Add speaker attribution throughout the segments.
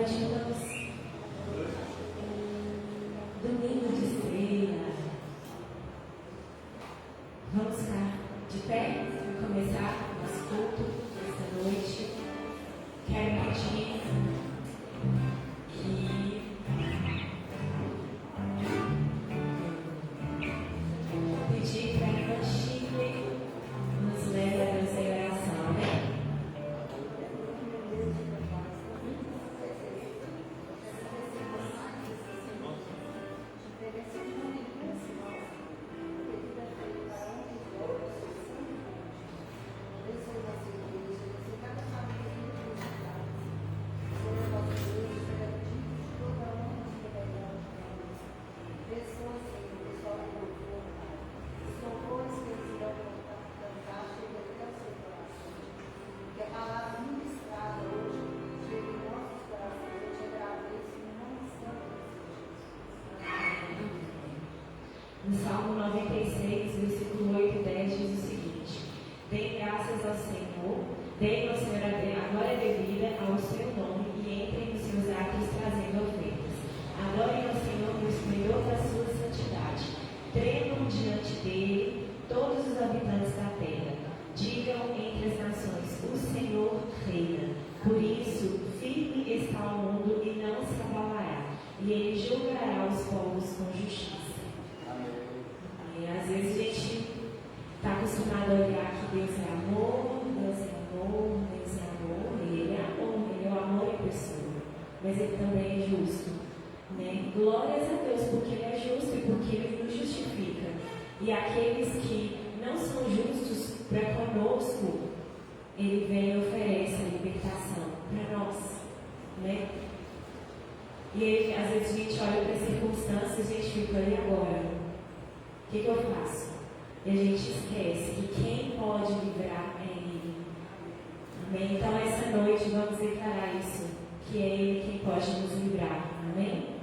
Speaker 1: noite nós, domingo de ceia, vamos ficar de pé e começar nosso culto esta noite. Quero pedir para que o Chico nos leve a Deus em oração, né? No Salmo 96, versículo 8 e 10 diz o seguinte: Dêem graças ao Senhor, deem ao Senhor a glória devida ao seu nome e entrem nos seus atos trazendo ofertas. Adorem ao Senhor no esplendor da sua santidade. Tremam diante dele todos os habitantes da terra. Digam entre as nações: o Senhor reina. Por isso, firme está o mundo e não se abalará, e ele julgará os povos com justiça. Às vezes a gente está acostumado a olhar que Deus é amor, Deus é amor, Deus é amor, Ele é amor, Ele é o amor em pessoa, mas Ele também é justo, né? Glórias a Deus, porque Ele é justo e porque Ele nos justifica. E aqueles que não são justos para conosco, Ele vem e oferece a libertação para nós, né? E aí, às vezes a gente olha para as circunstâncias e a gente fica ali agora. O que eu faço? E a gente esquece que quem pode livrar é Ele. Amém? Então, essa noite vamos declarar isso, que é Ele quem pode nos livrar. Amém?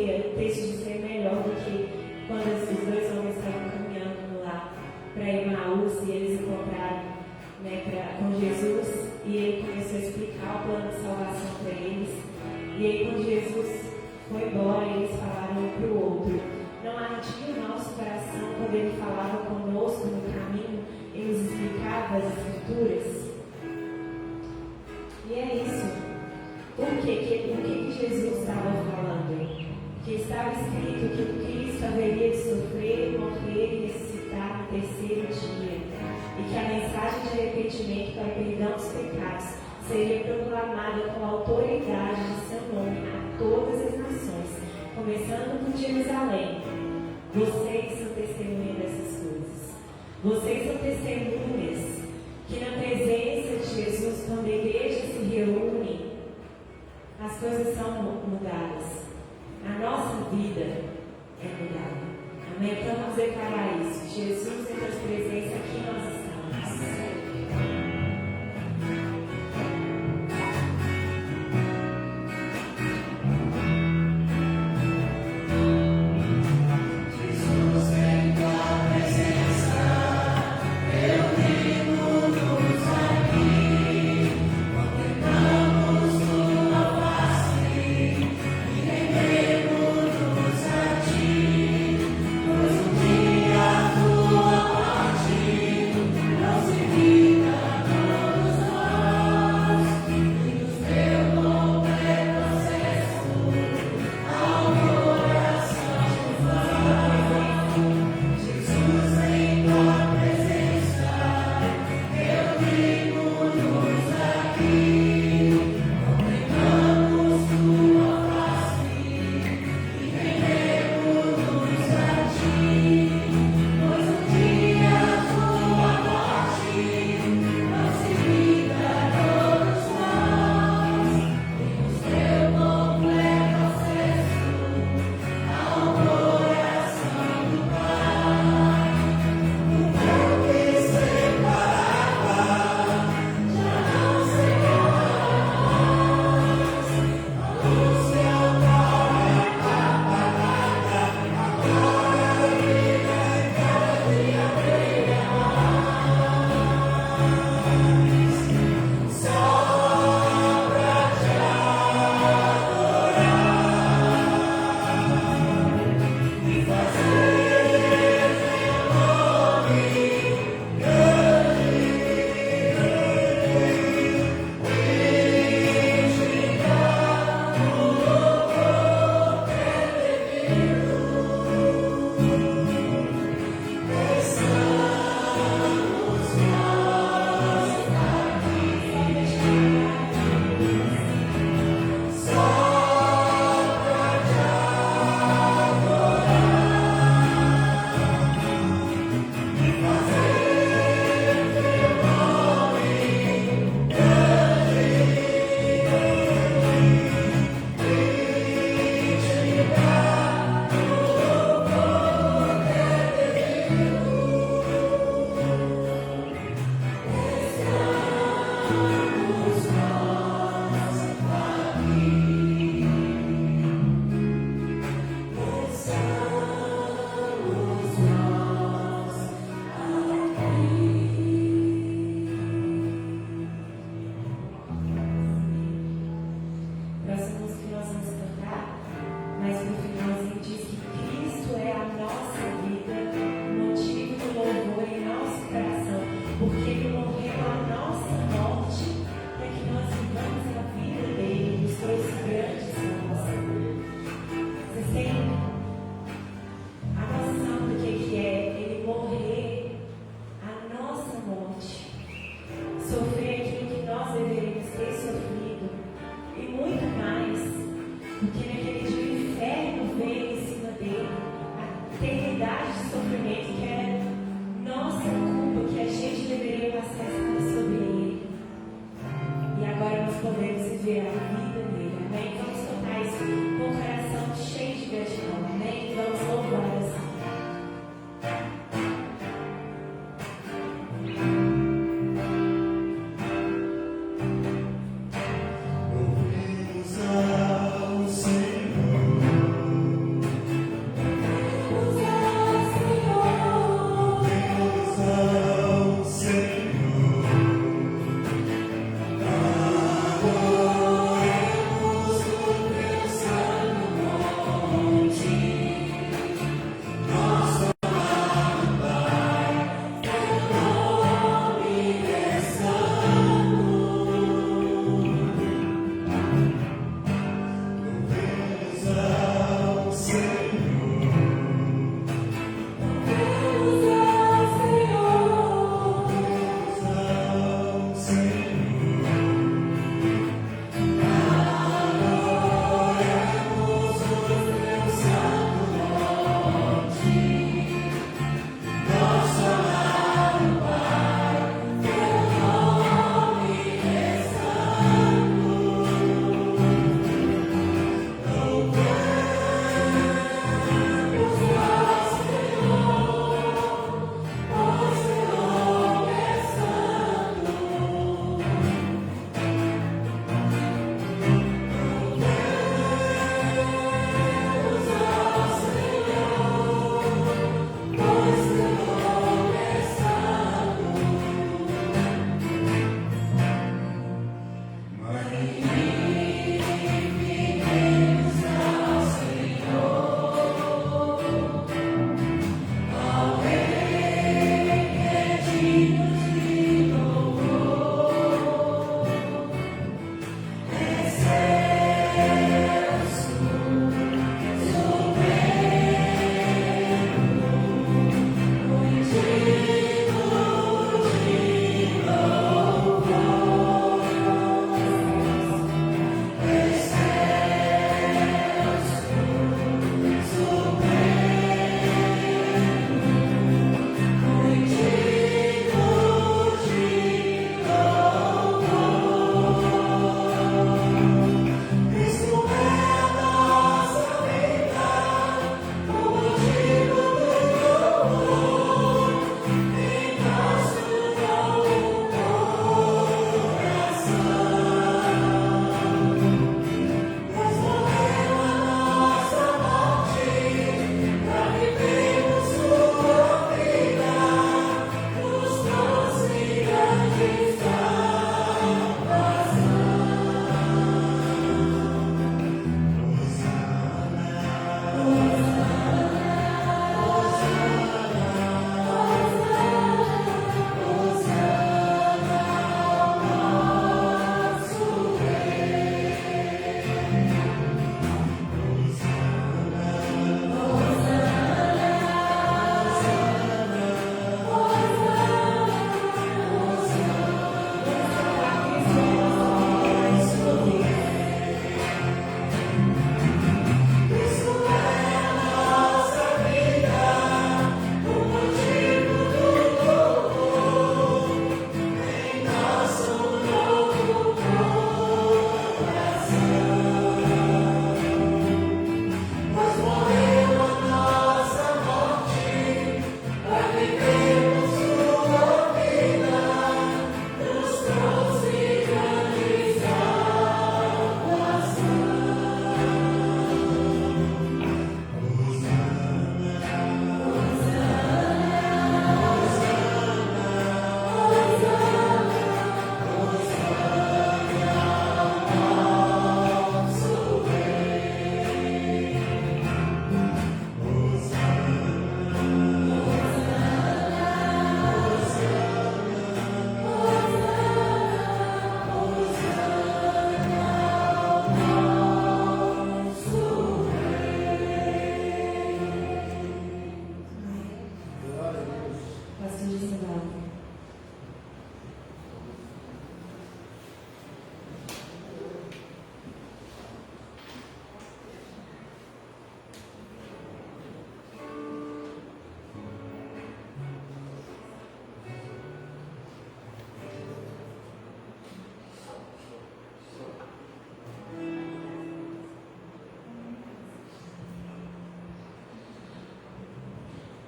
Speaker 1: ceia, o texto de ceia é melhor do que quando os dois homens estavam caminhando lá para Emaús e eles encontraram, né, com Jesus, e ele começou a explicar o plano de salvação para eles. E aí, quando Jesus foi embora, eles falaram um para o outro: não ardia o nosso coração quando ele falava conosco no caminho e nos explicava as Escrituras? E é isso. O que Jesus estava falando? Que estava escrito que o Cristo haveria de sofrer, morrer e ressuscitar no terceiro dia, e que a mensagem de arrependimento para o perdão dos pecados seria proclamada com a autoridade de seu nome a todas as nações, começando por Jerusalém. Vocês são testemunhas dessas coisas. Vocês são testemunhas que na presença de Jesus, quando a igreja se reúne, as coisas são mudadas. A nossa vida é mudada. Amém? Então vamos declarar isso. Jesus em tua presença, aqui nós estamos.
Speaker 2: Be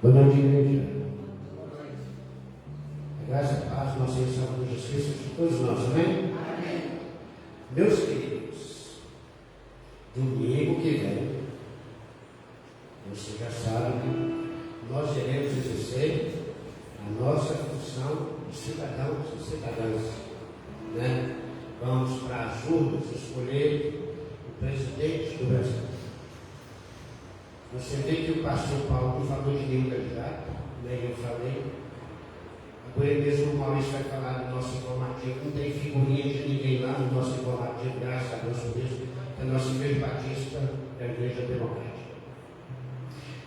Speaker 2: Boa noite, igreja. A graça e a paz, nosso Senhor Salvador Jesus Cristo, de todos nós, amém? Amém. Meus queridos, domingo que vem, você já sabe, nós iremos exercer a nossa função de cidadãos e cidadãs, né? Vamos para as urnas escolher o presidente do Brasil. Você vê que o pastor Paulo não falou de nenhum candidato, nem eu falei. Agora mesmo o Maurício vai falar do nosso informativo. Não tem figurinha de ninguém lá no nosso informativo, graças a Deus por isso, que a nossa igreja batista é a igreja democrática.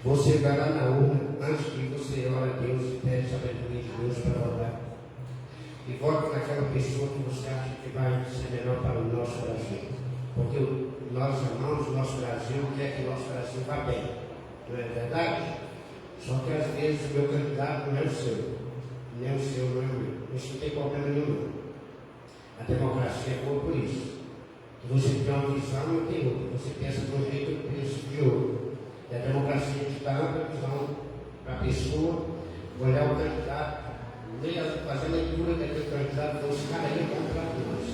Speaker 2: Você vai lá na urna, antes que você ore a Deus e pede sabedoria de Deus para orar. E vote naquela pessoa que você acha que vai ser melhor para o nosso Brasil. Porque nós amamos o nosso Brasil, quer que o nosso Brasil vá bem. Não é verdade? Só que às vezes o meu candidato não é o seu. Nem o seu, não é o meu. Isso não tem problema nenhum. A democracia é boa por isso. Você tem uma visão e eu tenho outra. Você pensa de um jeito, eu penso de outro. E a democracia te dá uma visão para a pessoa, olhar o candidato, fazer a leitura daquele candidato, então esse cara aí é contra nós.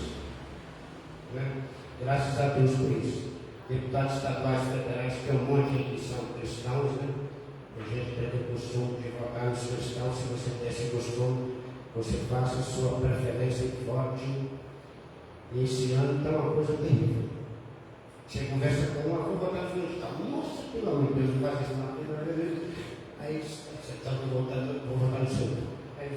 Speaker 2: Né? Graças a Deus por isso. Deputados estaduais e federais, tem um monte de que são cristãos, né? A gente tem o costume de votar nos cristãos. Se você tem esse costume, você faça a sua preferência e vote. E esse ano está uma coisa terrível. Você conversa com uma, vou votar no fulano de tal. Nossa, pelo amor de Deus, não faz isso na vida. Aí você está votando, vou votar no seu. Aí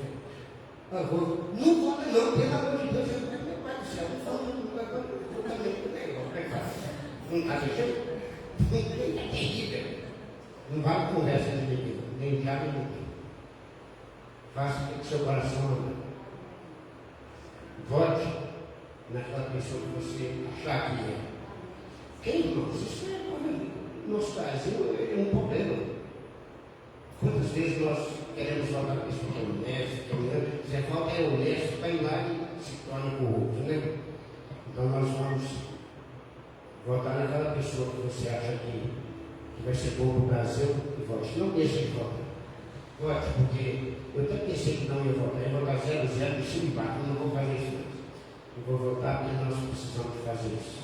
Speaker 2: eu vou, não vota não, pelo amor de Deus, meu pai do céu, não fala, eu também, como é que faz? Não está deixando? É terrível. Não vale conversa de ninguém, nem diabo nem ninguém. Faça o que o seu coração anda. Vote naquela pessoa que você achar que é. Quem, irmãos? Isso é nosso Brasil é um problema. Quantas vezes nós queremos votar na pessoa que é honesta, que é honesta? Se a voto é honesto, vai lá e se torna corrupto, né? Então nós vamos votar naquela pessoa que você acha que vai ser bom para o Brasil e vote. Não deixe de votar. Vote, porque eu até pensei que não ia votar. Eu vou votar 0-0 e se embate. Eu não vou fazer isso. Eu vou votar porque nós precisamos fazer isso.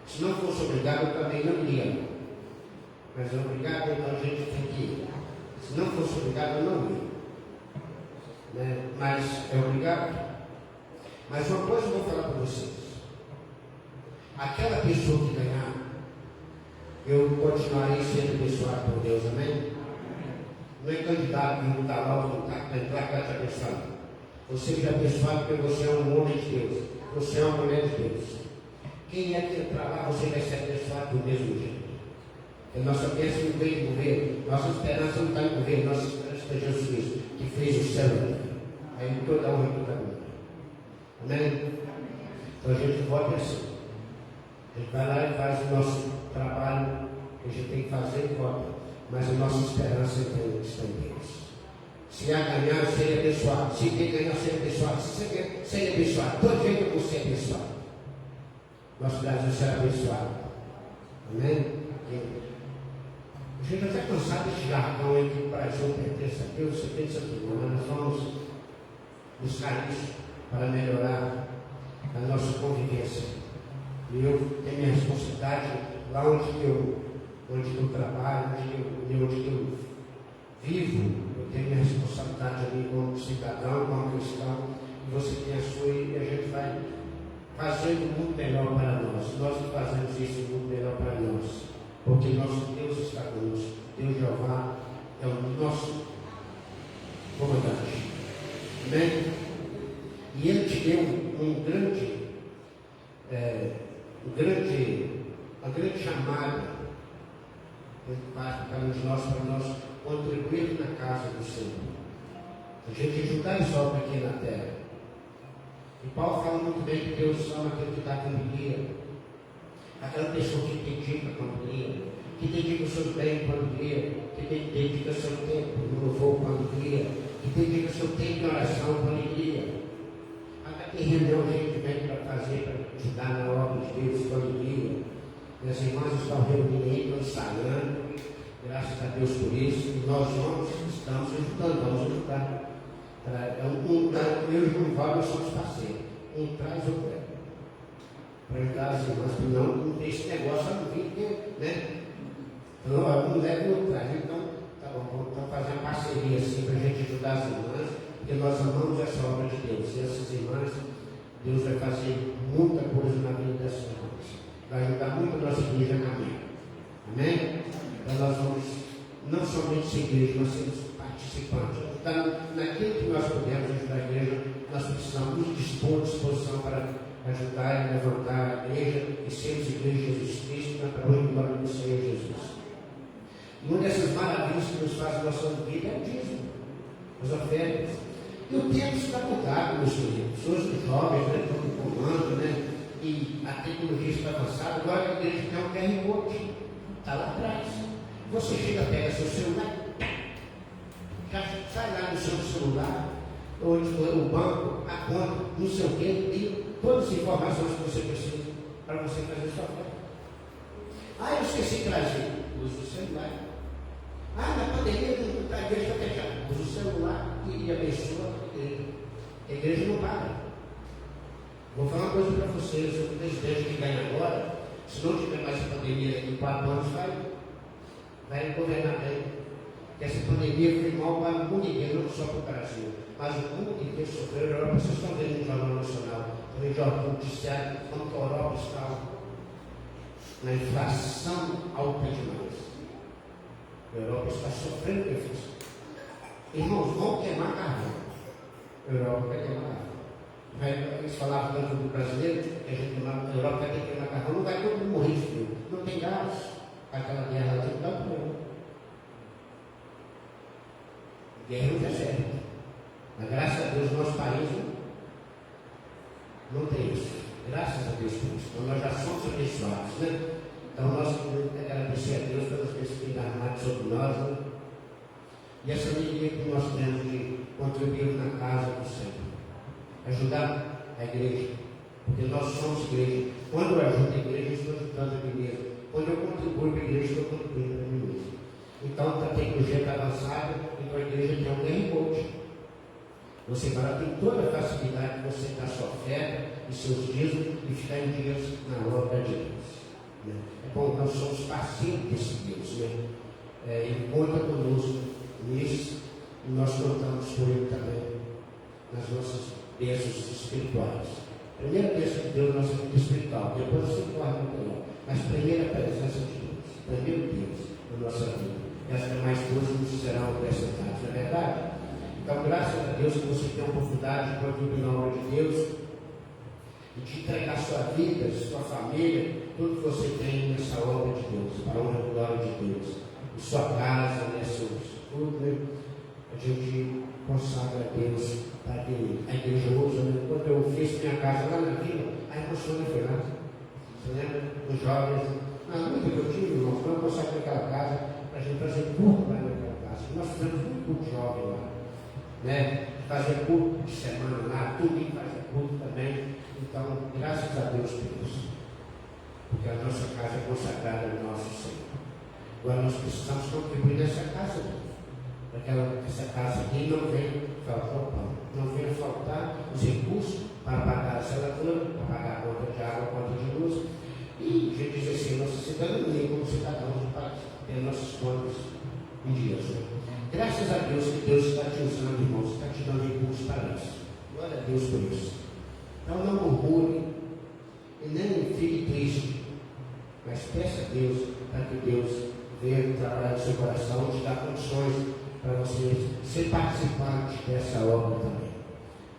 Speaker 2: Se não fosse obrigado, eu também não iria. Mas é obrigado, então a gente tem que ir. Se não fosse obrigado, eu não ia. Né? Mas é obrigado. Mas uma coisa eu vou falar para vocês. Aquela pessoa que ganhar, eu continuarei sendo abençoado por Deus, amém? Não é candidato, não está lá, não está para entrar para te abençoar. Você seja abençoado porque você é um homem de Deus. Você é uma mulher de Deus. Quem é que entrar lá, você vai ser abençoado do mesmo jeito. A nossa bênção não vem do governo. Nossa esperança não está no governo. Nossa esperança está em Jesus Cristo, que fez o céu e a terra. Aí toda honra e toda glória. Amém? Então a gente vota assim. A gente vai lá e faz o nosso trabalho que a gente tem que fazer e vota. Mas a nossa esperança está em Deus. Se a ganhar, seja abençoado. Se quem ganhar, seja abençoado. Se você quer ser abençoado, todo jeito eu vou ser abençoado. Nosso Brasil será abençoado. Amém? A gente está cansado desse jargão aí que o Brasil pertence a Deus. Você pensa aqui, mas nós vamos buscar isso para melhorar a nossa convivência. E eu tenho minha responsabilidade lá onde eu trabalho, onde eu vivo. Eu tenho minha responsabilidade ali como cidadão, como cristão. E você tem a sua e a gente vai fazendo muito melhor para nós. Nós fazemos isso muito melhor para nós. Porque nosso Deus está conosco. Deus Jeová é o nosso comandante. Amém? E Ele te deu uma grande chamada para nós contribuir na casa do Senhor. A gente ajudar as obras aqui na terra. E Paulo fala muito bem que Deus ama aquele que dá com alegria. Aquela pessoa que dedica com alegria, que dedica o seu bem com alegria, que dedica o seu tempo no louvor com alegria, que dedica o seu tempo na oração com alegria. Até que reunião a gente vem para fazer, para ajudar na obra de Deus com alegria. Minhas irmãs estão reunindo aí, estão ensaiando. Graças a Deus por isso. E nós estamos ajudando, vamos ajudar. Eu e o João nós somos parceiros. Um traz o outro. Para ajudar as irmãs, porque não tem esse negócio, não vir, né? Então, um leva e outro traz. Então, tá bom, vamos fazer uma parceria assim para a gente ajudar as irmãs, porque nós amamos essa obra de Deus. E essas irmãs, Deus vai fazer muita coisa na vida dessas irmãs. Vai ajudar muito a nossa igreja a caminhar. Amém? Então nós vamos não somente ser igreja, nós sermos participantes. Ajudar naquilo que nós pudermos ajudar a igreja, nós precisamos nos dispor à disposição para ajudar e levantar a igreja e sermos igreja de Jesus Cristo para a glória do Senhor Jesus. E uma dessas maravilhas que nos faz a nossa vida é o dízimo, as ofertas. E o tempo está mudado, meus queridos. Hoje os jovens estão no comando, e a tecnologia está avançada. Agora a igreja tem um QR Code, está lá atrás. Você chega, pega seu celular, já sai lá no seu celular, o banco, a conta, não sei o quê, e todas as informações que você precisa para você fazer sua fé. Eu esqueci de trazer. Use o celular. Na pandemia a igreja está fechada. Use o celular e abençoa a igreja. A igreja não para. Vou falar uma coisa para vocês. O presidente que ganha agora, se não tiver mais a pandemia daqui 4 anos, vai governar bem. Porque essa pandemia foi mal para o mundo inteiro, não só para o Brasil. Mas o mundo inteiro sofreu. A Europa, vocês estão vendo no Jornal Nacional, no Jornal Noticiário, quanto a Europa está na inflação alta demais. A Europa está sofrendo com inflação. Irmãos, vão queimar carvão. A Europa vai queimar carvão. Eles falavam tanto do brasileiro, que a gente a Europa vai ter que queimar carvão, não vai todo mundo morrer de frio. Não tem gás. Aquela guerra lá tem que dar problema. Guerra não é certo. Mas graças a Deus, nosso país não tem isso. Graças a Deus por isso. Então nós já somos abençoados, Então nós temos que agradecer a Deus pelas coisas que Ele tem armado sobre nós, E essa alegria que nós temos de contribuir na casa do Senhor. Ajudar a igreja. Porque nós somos igreja. Quando eu ajudo a igreja, eu estou ajudando a mim mesmo. Quando eu contribuo para a igreja, eu estou contribuindo para mim mesmo. Então a tecnologia está avançada, então a igreja tem um QR Code. Você agora tem toda a facilidade de você dar sua oferta e seus dízimos e ficar em dias na obra de Deus. É bom, nós somos parceiros desse Deus. Ele conta conosco nisso e nós contamos com Ele também nas nossas bênçãos espirituais. A primeira bênção de Deus é a nossa vida espiritual, depois você torna melhor. Mas primeiro a presença de Deus, primeiro Deus na nossa vida. Essas demais coisas nos serão acrescentadas, não é verdade? Então, graças a Deus que você tem a oportunidade de contribuir na obra de Deus e de entregar sua vida, sua família, tudo que você tem nessa obra de Deus, para a honra e glória de Deus. E sua casa, tudo, a gente consagra a Deus para que a igreja usa. Quando eu fiz minha casa lá na vila, a irmã Sônia foi lá. Você lembra? Os jovens, muito que eu tive, irmãos, eu consagrei aquela casa para a gente fazer culto lá naquela casa. Nós fizemos muito culto jovem lá. Fazer culto de semana lá, tudo que faz culto também. Então, graças a Deus por isso, porque a nossa casa é consagrada ao nosso Senhor. Agora nós precisamos contribuir nessa casa, para que essa casa aqui não venha faltar o pão, não venha faltar os recursos para pagar a seladora, para pagar a conta de água, a conta de luz, e a gente diz assim, nossa cidadania como cidadãos do país, ter nossas contas em dias. Graças a Deus que Deus está te usando, irmãos, está te dando recursos para isso. Glória a Deus por isso. Então não murmure e nem fique triste, mas peça a Deus para que Deus venha trabalhar no seu coração e te dar condições para você ser participante dessa obra também.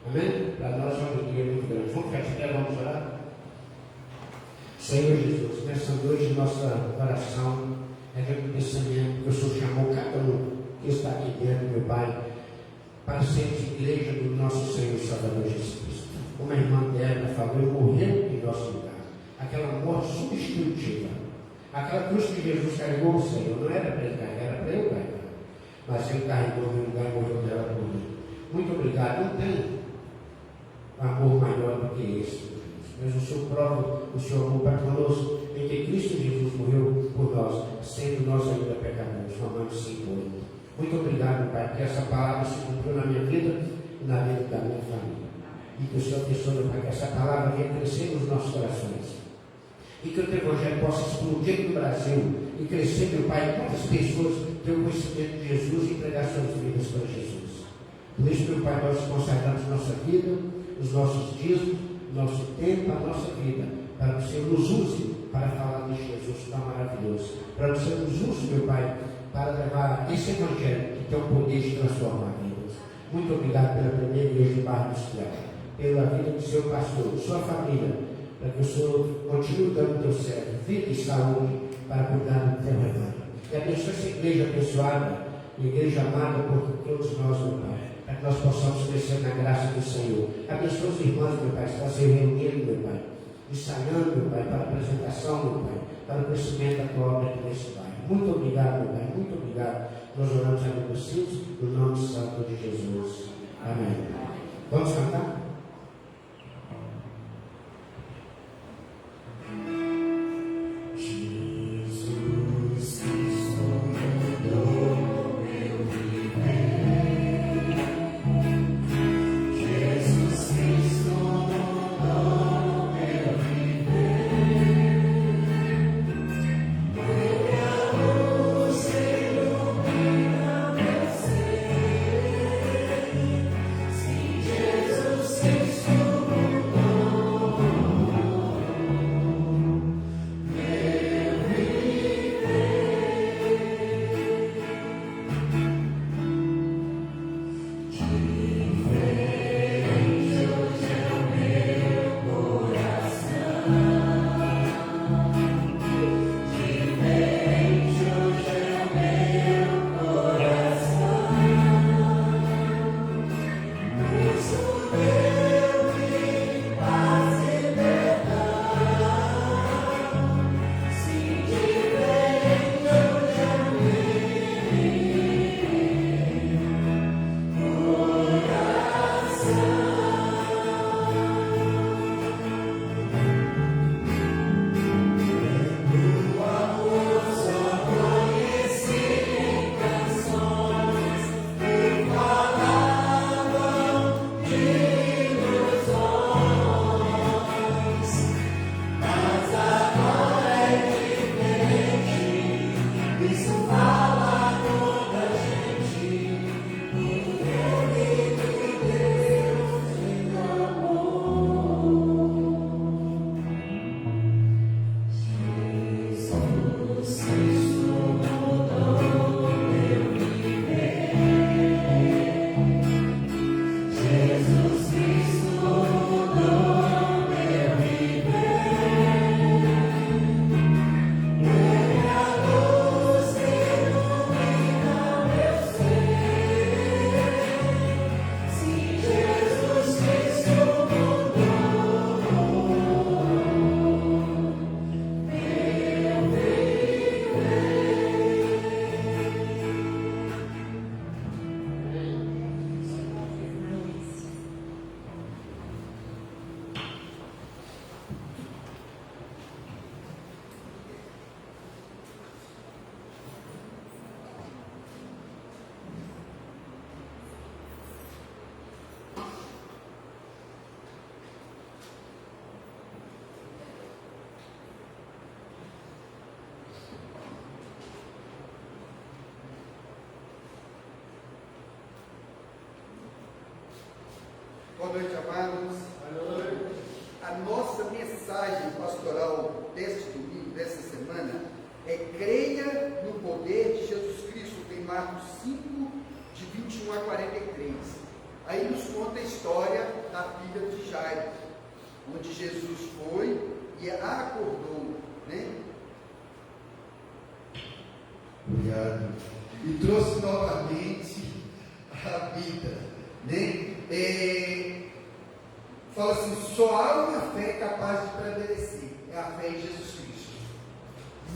Speaker 2: Amém? Para nós é uma alegria muito grande. Vamos ficar de pé, vamos orar? Senhor Jesus, nessa noite nossa oração é reconhecimento que o Senhor chamou cada um que está aqui dentro, meu Pai, para sermos igreja do nosso Senhor e Salvador Jesus Cristo. Como a irmã Débora falou, ele morreu em nosso lugar. Aquela morte substitutiva. Aquela cruz que Jesus carregou, Senhor, não era para ele carregar, era para eu carregar. Mas ele carregou no meu lugar e morreu dela por mim. Muito obrigado. Não tem amor maior do que esse, mas o Senhor prova o seu amor para conosco, em que Cristo Jesus morreu por nós, sendo nós ainda pecadores. obrigado, meu Pai, que essa palavra se cumpriu na minha vida e na vida da minha família. E que o Senhor abençoe, meu Pai, que essa palavra venha crescer nos nossos corações. E que o teu evangelho possa explodir no Brasil e crescer, meu Pai, quantas pessoas tenham conhecimento de Jesus e entregar suas vidas para Jesus. Por isso, meu Pai, nós consagramos nossa vida, os nossos dias, nosso tempo, a nossa vida, para que o Senhor nos use para falar de Jesus tão maravilhoso. Para que o Senhor nos use, meu Pai, para levar esse evangelho que tem o poder de transformar vidas. Muito obrigado pela primeira igreja de Barra Industrial, pela vida do seu pastor, sua família, para que o Senhor continue dando o teu servo vida e saúde para cuidar do teu rebanho. E abençoe essa igreja abençoada, igreja amada por todos nós, meu Pai, para que nós possamos crescer na graça do Senhor. Abençoe os irmãos, meu Pai, que estão se reunindo, meu Pai, ensaiando, meu Pai, para a apresentação, meu Pai, para o crescimento da tua obra aqui nesse bairro. Muito obrigado, meu Pai, muito obrigado. Nós oramos agradecidos no nome santo de Jesus. Amém. Vamos cantar?
Speaker 3: Boa noite, amados. Boa noite. A nossa mensagem pastoral deste domingo, dessa semana, é creia no poder de Jesus Cristo, em Marcos 5, de 21 a 43. Aí nos conta a história da filha de Jairo, onde Jesus foi e a acordou, né? Obrigado. E trouxe novamente a vida, né? Fala assim, só há uma fé capaz de prevalecer, é a fé em Jesus Cristo.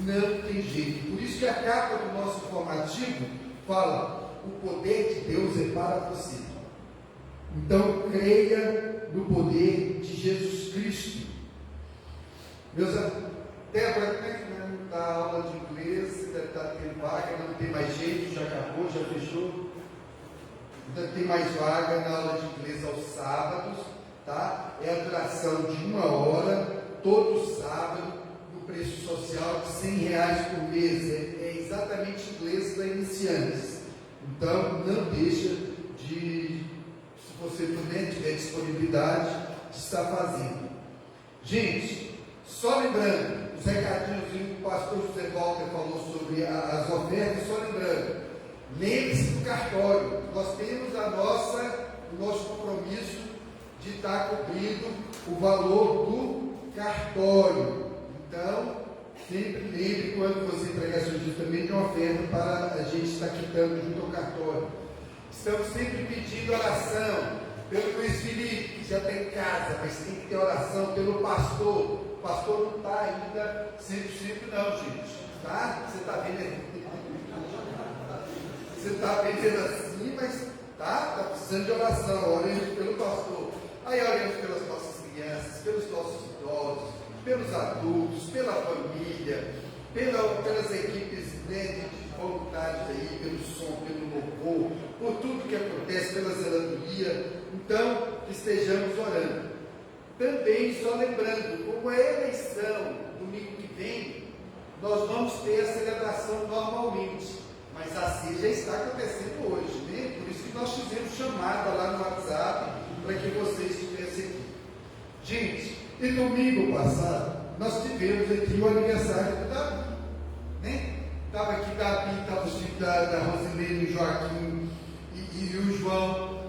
Speaker 3: Não tem jeito. Por isso que a capa do nosso informativo fala, o poder de Deus é para você. Então creia no poder de Jesus Cristo. Meus amigos, Débora, não dá aula de inglês, você deve estar tendo vaga, não tem mais jeito, já acabou, já fechou. Ainda tem mais vaga na aula de inglês aos sábados, tá? É a duração de 1 hora, todo sábado, no preço social de R$100 por mês. É exatamente inglês para iniciantes. Então, não deixa de, se você puder, tiver disponibilidade, de estar fazendo. Gente, só lembrando, os recadinhos que o pastor José Walter falou sobre as ofertas, só lembrando, lembre-se do cartório. Nós temos o nosso compromisso de estar cobrindo o valor do cartório. Então, sempre lembre, quando você entregar seu dízimo, também de uma oferta para a gente estar quitando junto ao cartório. Estamos sempre pedindo oração pelo Luiz Felipe, que já está em casa, mas tem que ter oração pelo pastor. O pastor não está ainda 100% não, gente. Tá? Você está vendo? Você está vendo assim, mas tá precisando de oração. Oremos pelo pastor. Aí oremos pelas nossas crianças, pelos nossos idosos, pelos adultos, pela família, pelas equipes, né, de voluntários aí, pelo som, pelo louvor, por tudo que acontece, pela zeladoria. Então, estejamos orando. Também, só lembrando, como é a eleição domingo que vem, nós vamos ter a celebração normalmente, mas a ceia já está acontecendo hoje, né? Por isso que nós fizemos chamada lá no WhatsApp, para que vocês estivessem aqui. Gente, e domingo passado, nós tivemos aqui o aniversário do Davi, né? Estava aqui Davi, estava os filhos da Rosilene, o Joaquim e o João.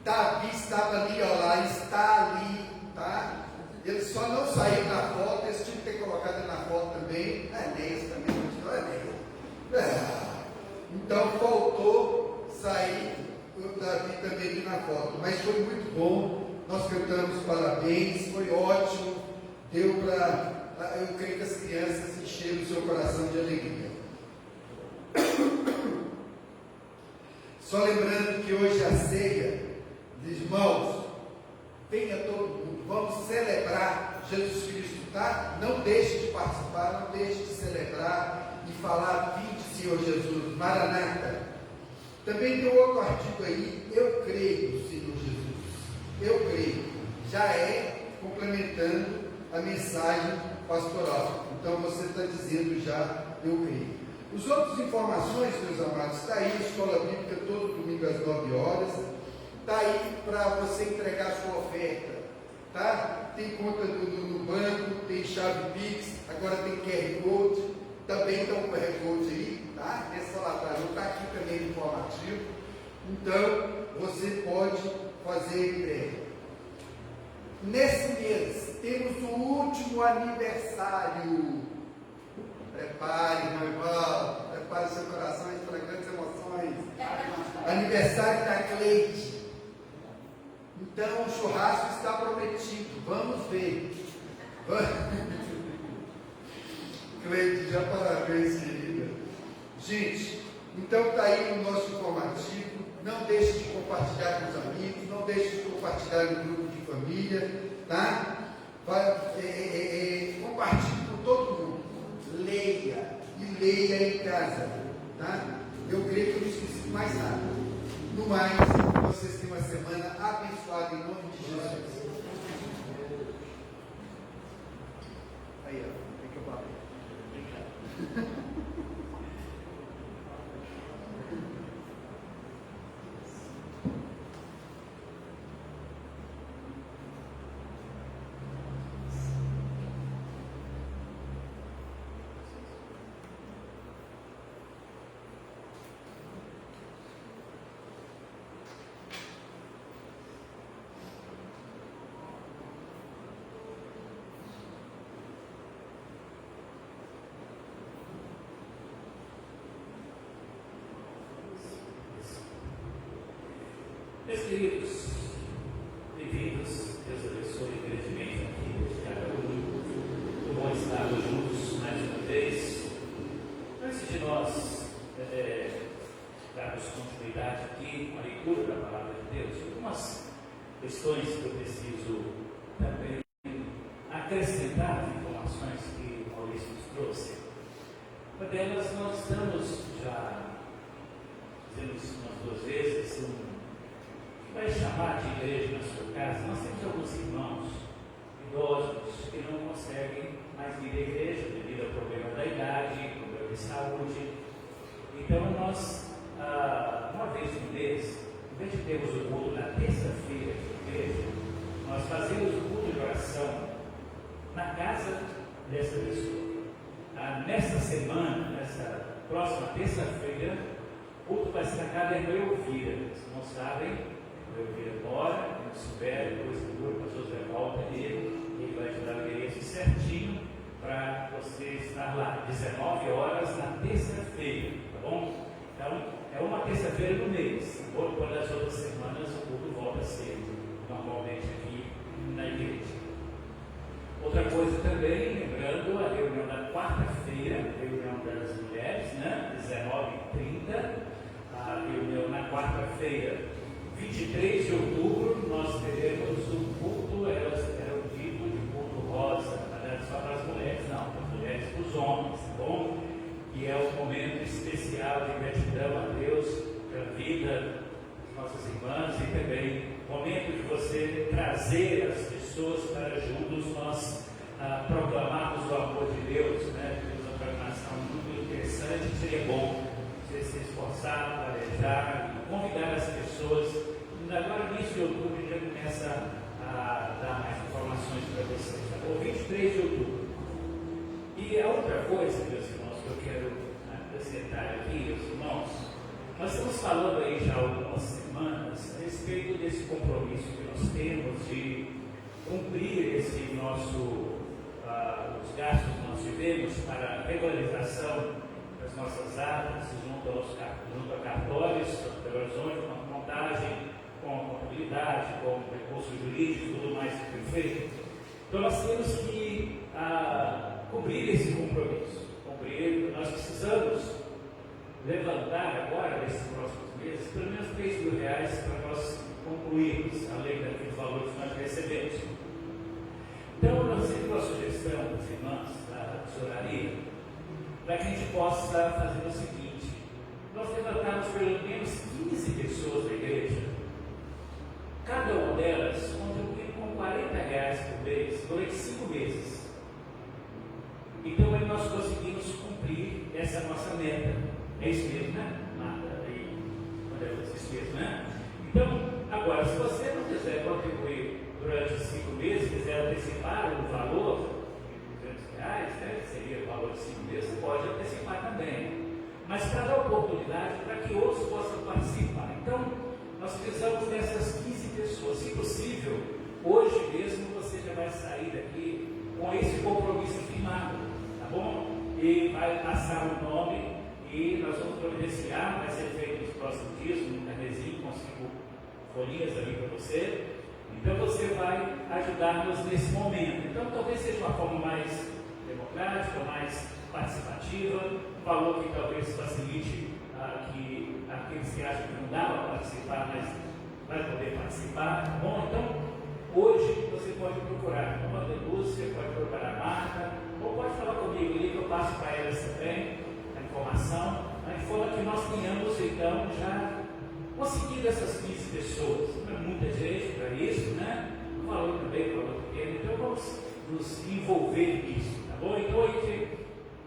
Speaker 3: Davi estava ali, ó lá, está ali, tá? Ele só não saiu na foto, eles tinham que ter colocado ele na foto também. Enéas também, não Enéas. Então faltou sair o Davi também ali na foto, mas foi muito bom. Nós cantamos parabéns, foi ótimo. Deu para, eu creio que as crianças encheram o seu coração de alegria. Só lembrando que hoje a ceia, irmãos, venha todo mundo, vamos celebrar Jesus Cristo, tá? Não deixe de participar, não deixe de celebrar e falar: vinde, Senhor Jesus, Maranata. Também tem outro artigo aí, eu creio, Senhor Jesus, eu creio, já é complementando a mensagem pastoral. Então você está dizendo já, eu creio. As outras informações, meus amados, está aí a escola bíblica todo domingo às 9 horas. Está aí para você entregar a sua oferta, tá? Tem conta no banco, tem chave Pix, agora tem QR Code, também está um QR Code aí, tá? Essa lá atrás, está aqui também no informativo. Então, você pode fazer a entrega. Nesse mês, temos o último aniversário. Prepare, meu irmão, prepare seu coração para grandes emoções. Aniversário da Cleide. Então o churrasco está prometido, vamos ver. Cleide, já parabéns, querida. Gente, então está aí o nosso informativo. Não deixe de compartilhar com os amigos, não deixe de compartilhar no grupo de família, tá? Compartilhe com todo mundo. Leia, e leia em casa, tá? Eu creio que eu não esqueci mais nada. No mais, vocês têm uma semana abençoada em nome de Jesus. Aí, ó, tem que eu falar. Obrigado.
Speaker 4: Meus queridos, bem-vindos, Deus abençoe grandemente aqui, cada um. Muito bom estarmos juntos mais uma vez. Antes de nós darmos continuidade aqui com a leitura da palavra de Deus, algumas questões que eu preciso também acrescentar as informações que o Maurício nos trouxe. Uma delas, nós estamos já fizemos umas 2 vezes chamar de igreja na sua casa, nós temos alguns irmãos idosos que não conseguem mais vir à igreja devido ao problema da idade, problema de saúde. Então nós, uma vez no mês, em vez de termos o culto na terça-feira de igreja, nós fazemos o culto de oração na casa dessa pessoa. Nesta semana, nessa próxima terça-feira, o culto vai ser na casa da irmã Elvira. Vocês não sabem, a Elvira mora, quando souber, depois do grupo, as pessoas voltam ele vai te dar o endereço certinho para você estar lá, 19 horas na terça-feira, tá bom? Então, é uma terça-feira do mês, quando as outras semanas o culto volta a ser normalmente aqui na igreja. Outra coisa também, lembrando a reunião da quarta-feira, reunião das mulheres, né? 19h30, a reunião na quarta-feira, 23 de outubro, nós teremos um culto, elas eram dito de culto rosa, não só para as mulheres, não, para as mulheres e para os homens, tá bom? E é um momento especial de gratidão a Deus pela vida das nossas irmãs e também momento de você trazer as pessoas para juntos nós proclamarmos o amor de Deus, né? Temos uma programação muito interessante, seria bom você se esforçar, planejar e convidar as pessoas. Agora, no início de outubro, a gente já começa a dar mais informações para vocês, tá bom? 23 de outubro. E a outra coisa, meus irmãos, que eu quero acrescentar aqui, meus irmãos, nós estamos falando aí já há algumas semanas a respeito desse compromisso que nós temos de cumprir esse nosso, os gastos que nós tivemos para a regularização das nossas atas junto a cartórios, declarações, com contagem, com contabilidade, com recurso jurídico e tudo mais que foi feito. Então nós temos que cumprir esse compromisso. Nós precisamos levantar agora, nesses próximos meses, pelo menos R$3.000 para nós concluirmos, além daqueles valores que nós recebemos. Então, nós temos uma sugestão das irmãs da tesouraria para que a gente possa fazer o seguinte: nós levantarmos pelo menos 15 pessoas da igreja, cada uma delas contribuindo com R$40 por mês durante 5 meses. Então aí nós conseguimos cumprir essa nossa meta. É isso mesmo, né? Isso mesmo, né? Então, agora, se você não quiser contribuir durante os 5 meses, quiser antecipar o valor de R$200, né, que seria o valor de 5 meses, você pode antecipar também. Mas para dar oportunidade para que outros possam participar. Então, nós precisamos dessas 15 pessoas. Se possível, hoje mesmo você já vai sair daqui com esse compromisso firmado, tá bom? E vai passar o nome e nós vamos providenciar, vai ser feito nos próximos dias, um carnezinho com 5 folhinhas ali para você. Então você vai ajudar-nos nesse momento. Então talvez seja uma forma mais democrática, mais participativa, um valor que talvez facilite que aqueles que acham que não dá para participar, mas vai poder participar, tá bom? Então, hoje você pode procurar a Amanda Lúcia, pode procurar a Marta, ou pode falar comigo ali que eu passo para elas também a informação, de forma que nós tenhamos então já conseguido essas 15 pessoas. Não é muita gente para isso, né? Um valor também, valor pequeno, então vamos nos envolver nisso, tá bom? Então a gente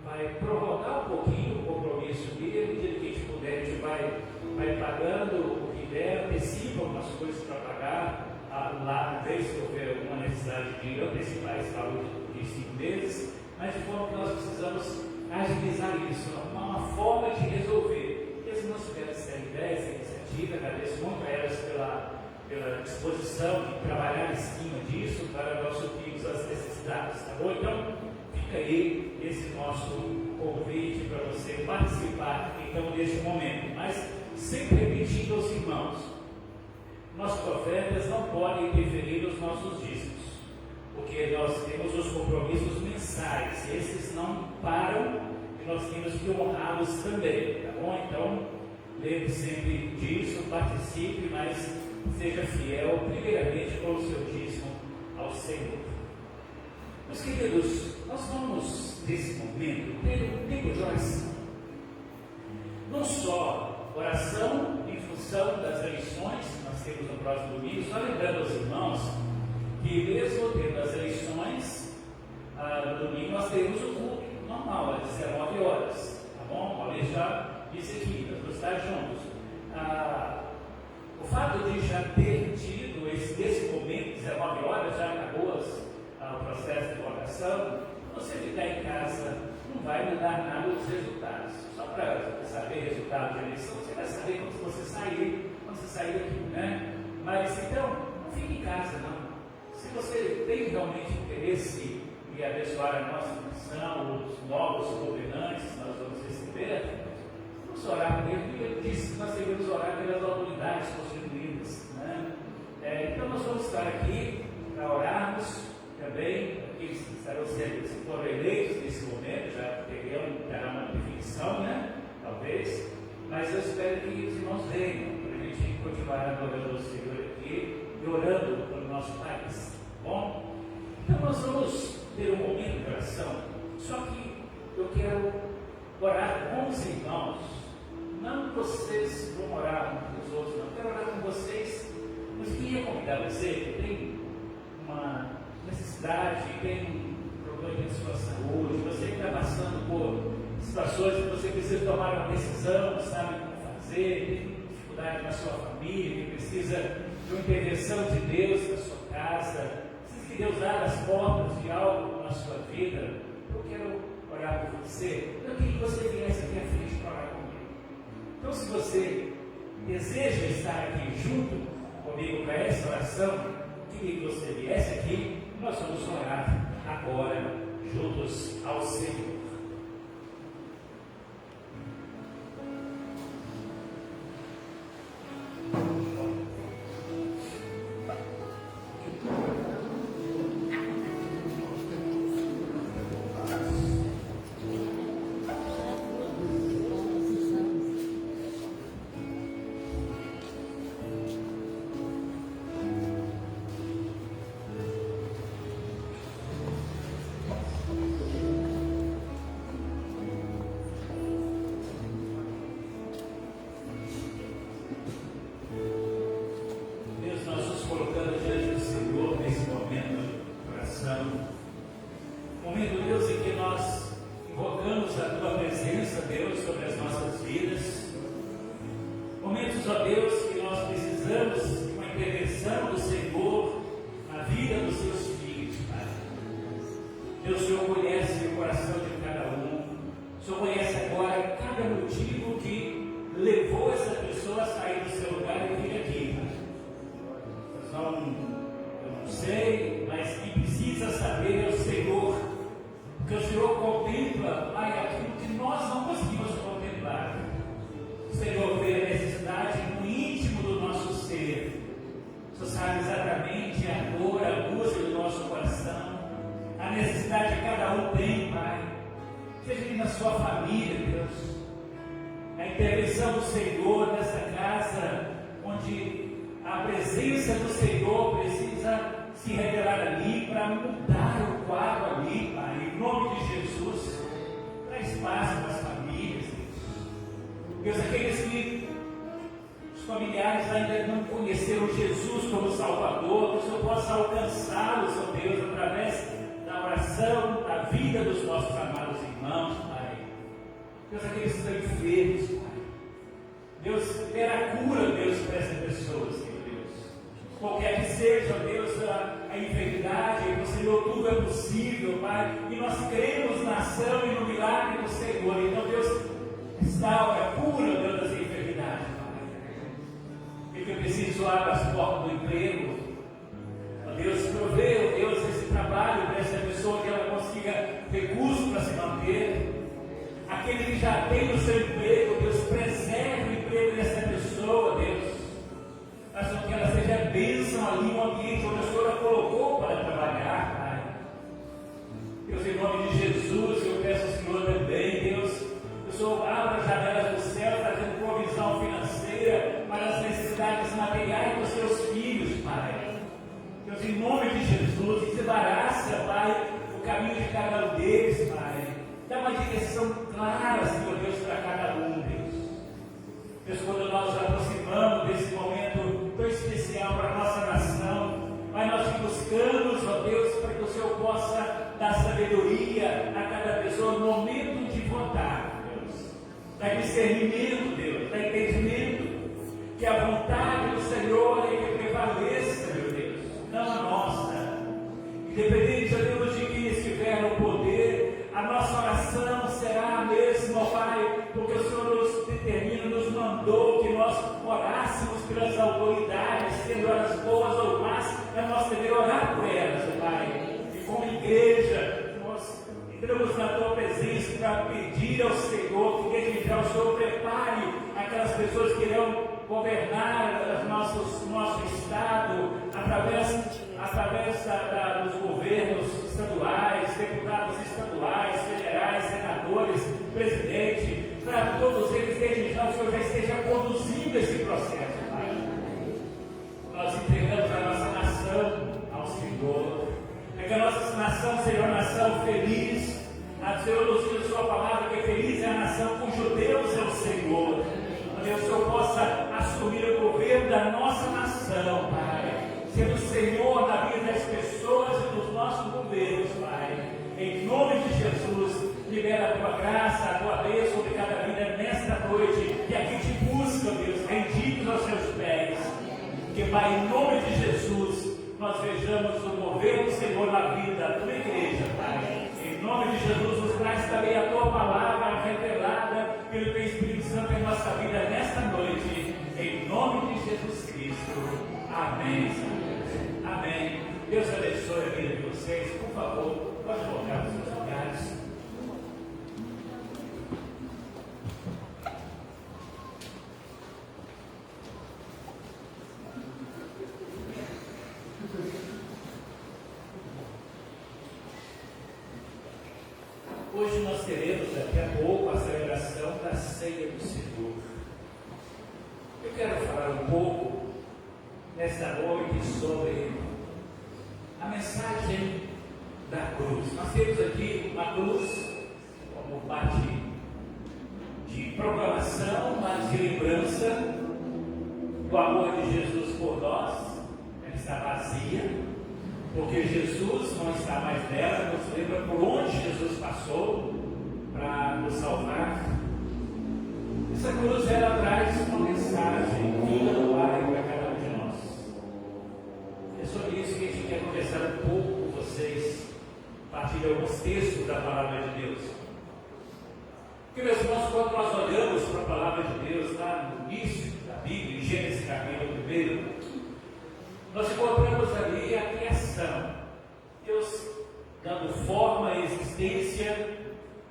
Speaker 4: vai prorrogar um pouquinho o compromisso dele, à medida que a gente puder, a gente vai pagando o que der, antecipa algumas coisas para pagar lá, às vezes se houver alguma necessidade de antecipar esse valor de 5 meses, mas de forma que nós precisamos agilizar isso, uma forma de resolver. E as irmãs tiveram essa ideia, essa iniciativa, agradeço muito a elas pela disposição de trabalhar em cima disso para nós suprirmos as necessidades, tá bom? Então, fica aí esse nosso convite para você participar então desse momento, mas sempre repetindo aos irmãos, nossos profetas não podem interferir nos nossos dízimos, porque nós temos os compromissos mensais, e esses não param, e nós temos que honrá-los também, tá bom? Então, lembre sempre disso, participe, mas seja fiel, primeiramente com o seu dízimo ao Senhor. Meus queridos, nós vamos, nesse momento, ter um tempo de oração. Não só oração em função introdução das eleições que nós temos no próximo domingo. Só lembrando aos irmãos que, mesmo tendo as eleições, no domingo nós teremos o culto normal, às 19 horas. Tá bom? Pode deixar isso aqui, para estar juntos. O fato de já ter tido esse momento, 19 horas, já acabou o processo de votação, você ficar em casa não vai mudar nada os resultados. Só para saber o resultado da eleição, você vai saber quando você sair daqui, né? Mas então, não fique em casa, não. Se você tem realmente interesse em abençoar a nossa nação, os novos governantes que nós vamos receber, vamos orar por ele, porque ele disse que nós devemos orar pelas autoridades constituídas, né? Então nós vamos estar aqui para orarmos também, aqueles que estarão sendo, se forem eleitos nesse momento, já terá uma definição, né? Talvez, mas eu espero que os irmãos venham, para a gente continuar adorando o Senhor aqui e orando pelo nosso país, tá bom? Então nós vamos ter um momento de oração, só que eu quero orar com os irmãos, não vocês vão orar uns com os outros, não, eu quero orar com vocês, mas queria convidar você que tem uma necessidade, tem um problema de sua saúde, você que está passando por situações que você precisa tomar uma decisão, não sabe como fazer, tem dificuldade na sua família, que precisa de uma intervenção de Deus na sua casa, precisa que Deus abra as portas de algo na sua vida. Eu quero orar por você. Eu queria que você viesse aqui à frente para orar comigo. Então, se você deseja estar aqui junto comigo para essa oração, eu queria que você viesse aqui. Nós vamos orar agora juntos ao Senhor. Deus, aqueles que os familiares ainda não conheceram Jesus como Salvador, que o Senhor possa alcançá-los, ó Deus, através da oração, da vida dos nossos amados irmãos, Pai. Deus, aqueles que estão enfermos, Pai. Deus, dê a cura, Deus, para essas pessoas, Senhor Deus. Qualquer que seja, ó Deus, a enfermidade, Senhor, tudo é possível, Pai. E nós cremos na ação e no milagre do Senhor. Então, Deus, restaura, cura, Deus, das enfermidades, Pai. E que eu preciso abrir as portas do emprego. Ó Deus, provê, ó Deus, esse trabalho para essa pessoa, que ela consiga recursos para se manter. Aquele que já tem o seu emprego, Deus, preserve o emprego dessa pessoa, Deus. Mas que ela seja bênção ali no ambiente onde a Senhora colocou para trabalhar, Pai. Deus, em nome de Jesus, eu peço ao Senhor também, Deus, que o Senhor abra as janelas do céu, trazendo provisão financeira para as necessidades materiais dos seus filhos, Pai. Deus, em nome de Jesus, desembaraça, Pai, o caminho de cada um deles, Pai. Dá uma direção clara, Senhor Deus, para cada um, Deus. Deus, quando nós nos aproximamos possa dar sabedoria a cada pessoa no momento de votar, Deus. Dá discernimento, Deus, dá entendimento. Que a vontade do Senhor é que prevaleça, meu Deus, não a nossa. Independente, ó Deus, de quem estiver no poder, a nossa oração será a mesma, ó Pai, porque o Senhor nos determina, nos mandou que nós orássemos pelas autoridades, sendo elas boas ou más, é nosso dever orar por elas, ó Pai. E como igreja, nós entramos na Tua presença para pedir ao Senhor que desde já o Senhor prepare aquelas pessoas que irão governar nosso Estado através dos governos estaduais, deputados estaduais, federais, senadores, presidente, para todos eles, desde já o Senhor já esteja conduzindo esse processo, Pai. Nós entregamos a nossa nação ao Senhor, que a nossa nação seja uma nação feliz. O Senhor nos diz a sua palavra que feliz é a nação cujo Deus é o Senhor. Que o Senhor possa assumir o governo da nossa nação, Pai, sendo o Senhor na vida das pessoas e dos nossos governos, Pai. Em nome de Jesus, libera a Tua graça, a Tua bênção sobre cada vida nesta noite, que aqui te buscam, Deus, rendidos aos Seus pés. Que, Pai, em nome de Jesus, nós vejamos o mover do Senhor na vida da Tua igreja, Pai. Em nome de Jesus, nos traz também a Tua palavra revelada pelo Teu Espírito Santo em nossa vida nesta noite, em nome de Jesus Cristo. Amém, Senhor. Amém. Deus abençoe a vida de vocês. Por favor, pode voltar para os seus lugares. Hoje nós teremos daqui a pouco a celebração da Ceia do Senhor. Eu quero falar um pouco nesta noite sobre a mensagem da cruz. Nós temos aqui uma cruz como parte de proclamação, mas de lembrança do amor de Jesus por nós. Ela está vazia, porque Jesus não está mais nela, nos lembra por onde Jesus passou para nos salvar. Essa cruz, ela traz uma mensagem vinda do Pai para cada um de nós. É sobre isso que a gente quer conversar um pouco com vocês, a partir de alguns textos da Palavra de Deus. Porque, meus irmãos, quando nós olhamos para a Palavra de Deus, lá no início da Bíblia, em Gênesis capítulo 1, nós encontramos ali a criação, Deus dando forma e existência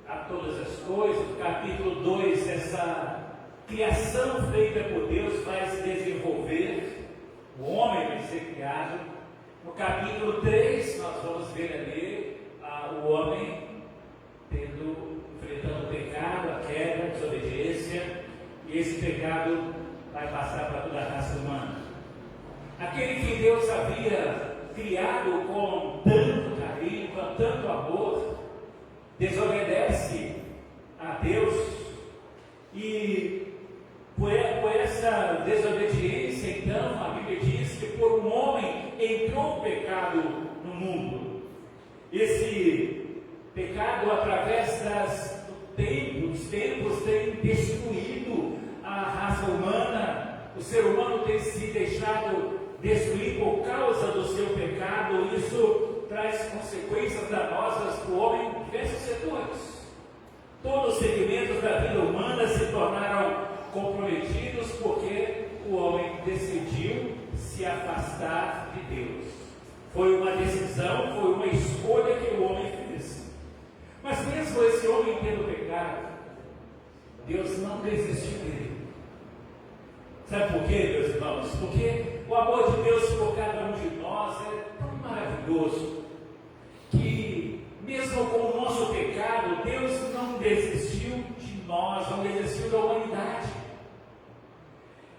Speaker 4: a todas as coisas. No capítulo 2, essa criação feita por Deus vai se desenvolver, o homem vai ser criado. No capítulo 3, nós vamos ver ali o homem enfrentando o pecado, a queda, a desobediência, e esse pecado vai passar para toda a raça humana. Aquele que Deus havia criado com tanto carinho, com tanto amor, desobedece a Deus, e por essa desobediência, então, a Bíblia diz que por um homem entrou o pecado no mundo. Esse pecado, através dos tempos, tem destruído a raça humana. O ser humano tem se deixado destruir por causa do seu pecado. Isso traz consequências danosas para o homem em diversos setores. Todos os segmentos da vida humana se tornaram comprometidos porque o homem decidiu se afastar de Deus. Foi uma decisão, foi uma escolha que o homem fez. Mas mesmo esse homem tendo pecado, Deus não desistiu dele. Sabe por quê, meus irmãos? Porque o amor de Deus por cada um de nós é tão maravilhoso que, mesmo com o nosso pecado, Deus não desistiu de nós, não desistiu da humanidade.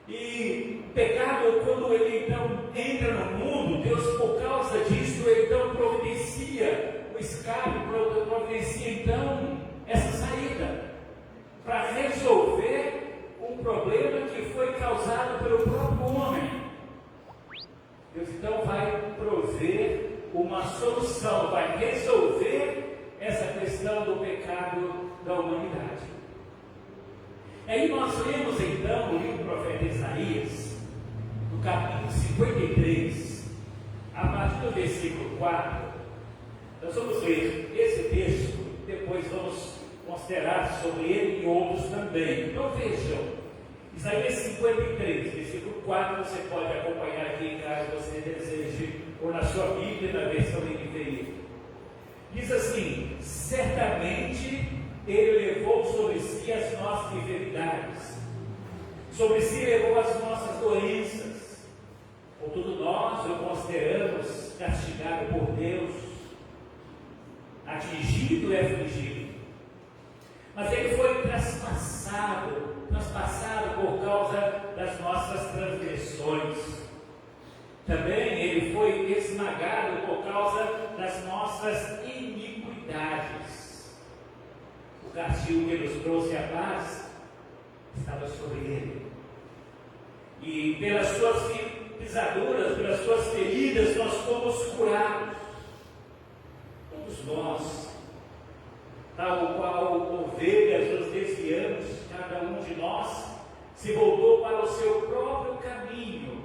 Speaker 4: E o pecado, quando ele então entra no mundo, Deus, por causa disso, ele então providencia o escape, providencia então essa saída para resolver um problema que foi causado pelo próprio homem. Deus então vai prover uma solução, vai resolver essa questão do pecado da humanidade. Aí nós lemos então o livro do profeta Isaías, no capítulo 53, a partir do versículo 4. Nós vamos ler esse texto, depois vamos considerar sobre ele e outros também. Então vejam, Isaías 53, versículo 4, você pode acompanhar aqui caso você deseje, ou na sua Bíblia, na versão NVI. Diz assim: certamente Ele levou sobre si as nossas enfermidades, sobre si levou as nossas doenças. Contudo, nós o consideramos castigado por Deus, atingido e afligido. Mas Ele foi traspassado por causa das nossas transgressões. Também Ele foi esmagado por causa das nossas iniquidades. O castigo que nos trouxe a paz estava sobre Ele. E pelas suas pisaduras, pelas suas feridas, nós fomos curados. Todos nós, tal qual ovelhas, nos desviamos, cada um de nós se voltou para o seu próprio caminho,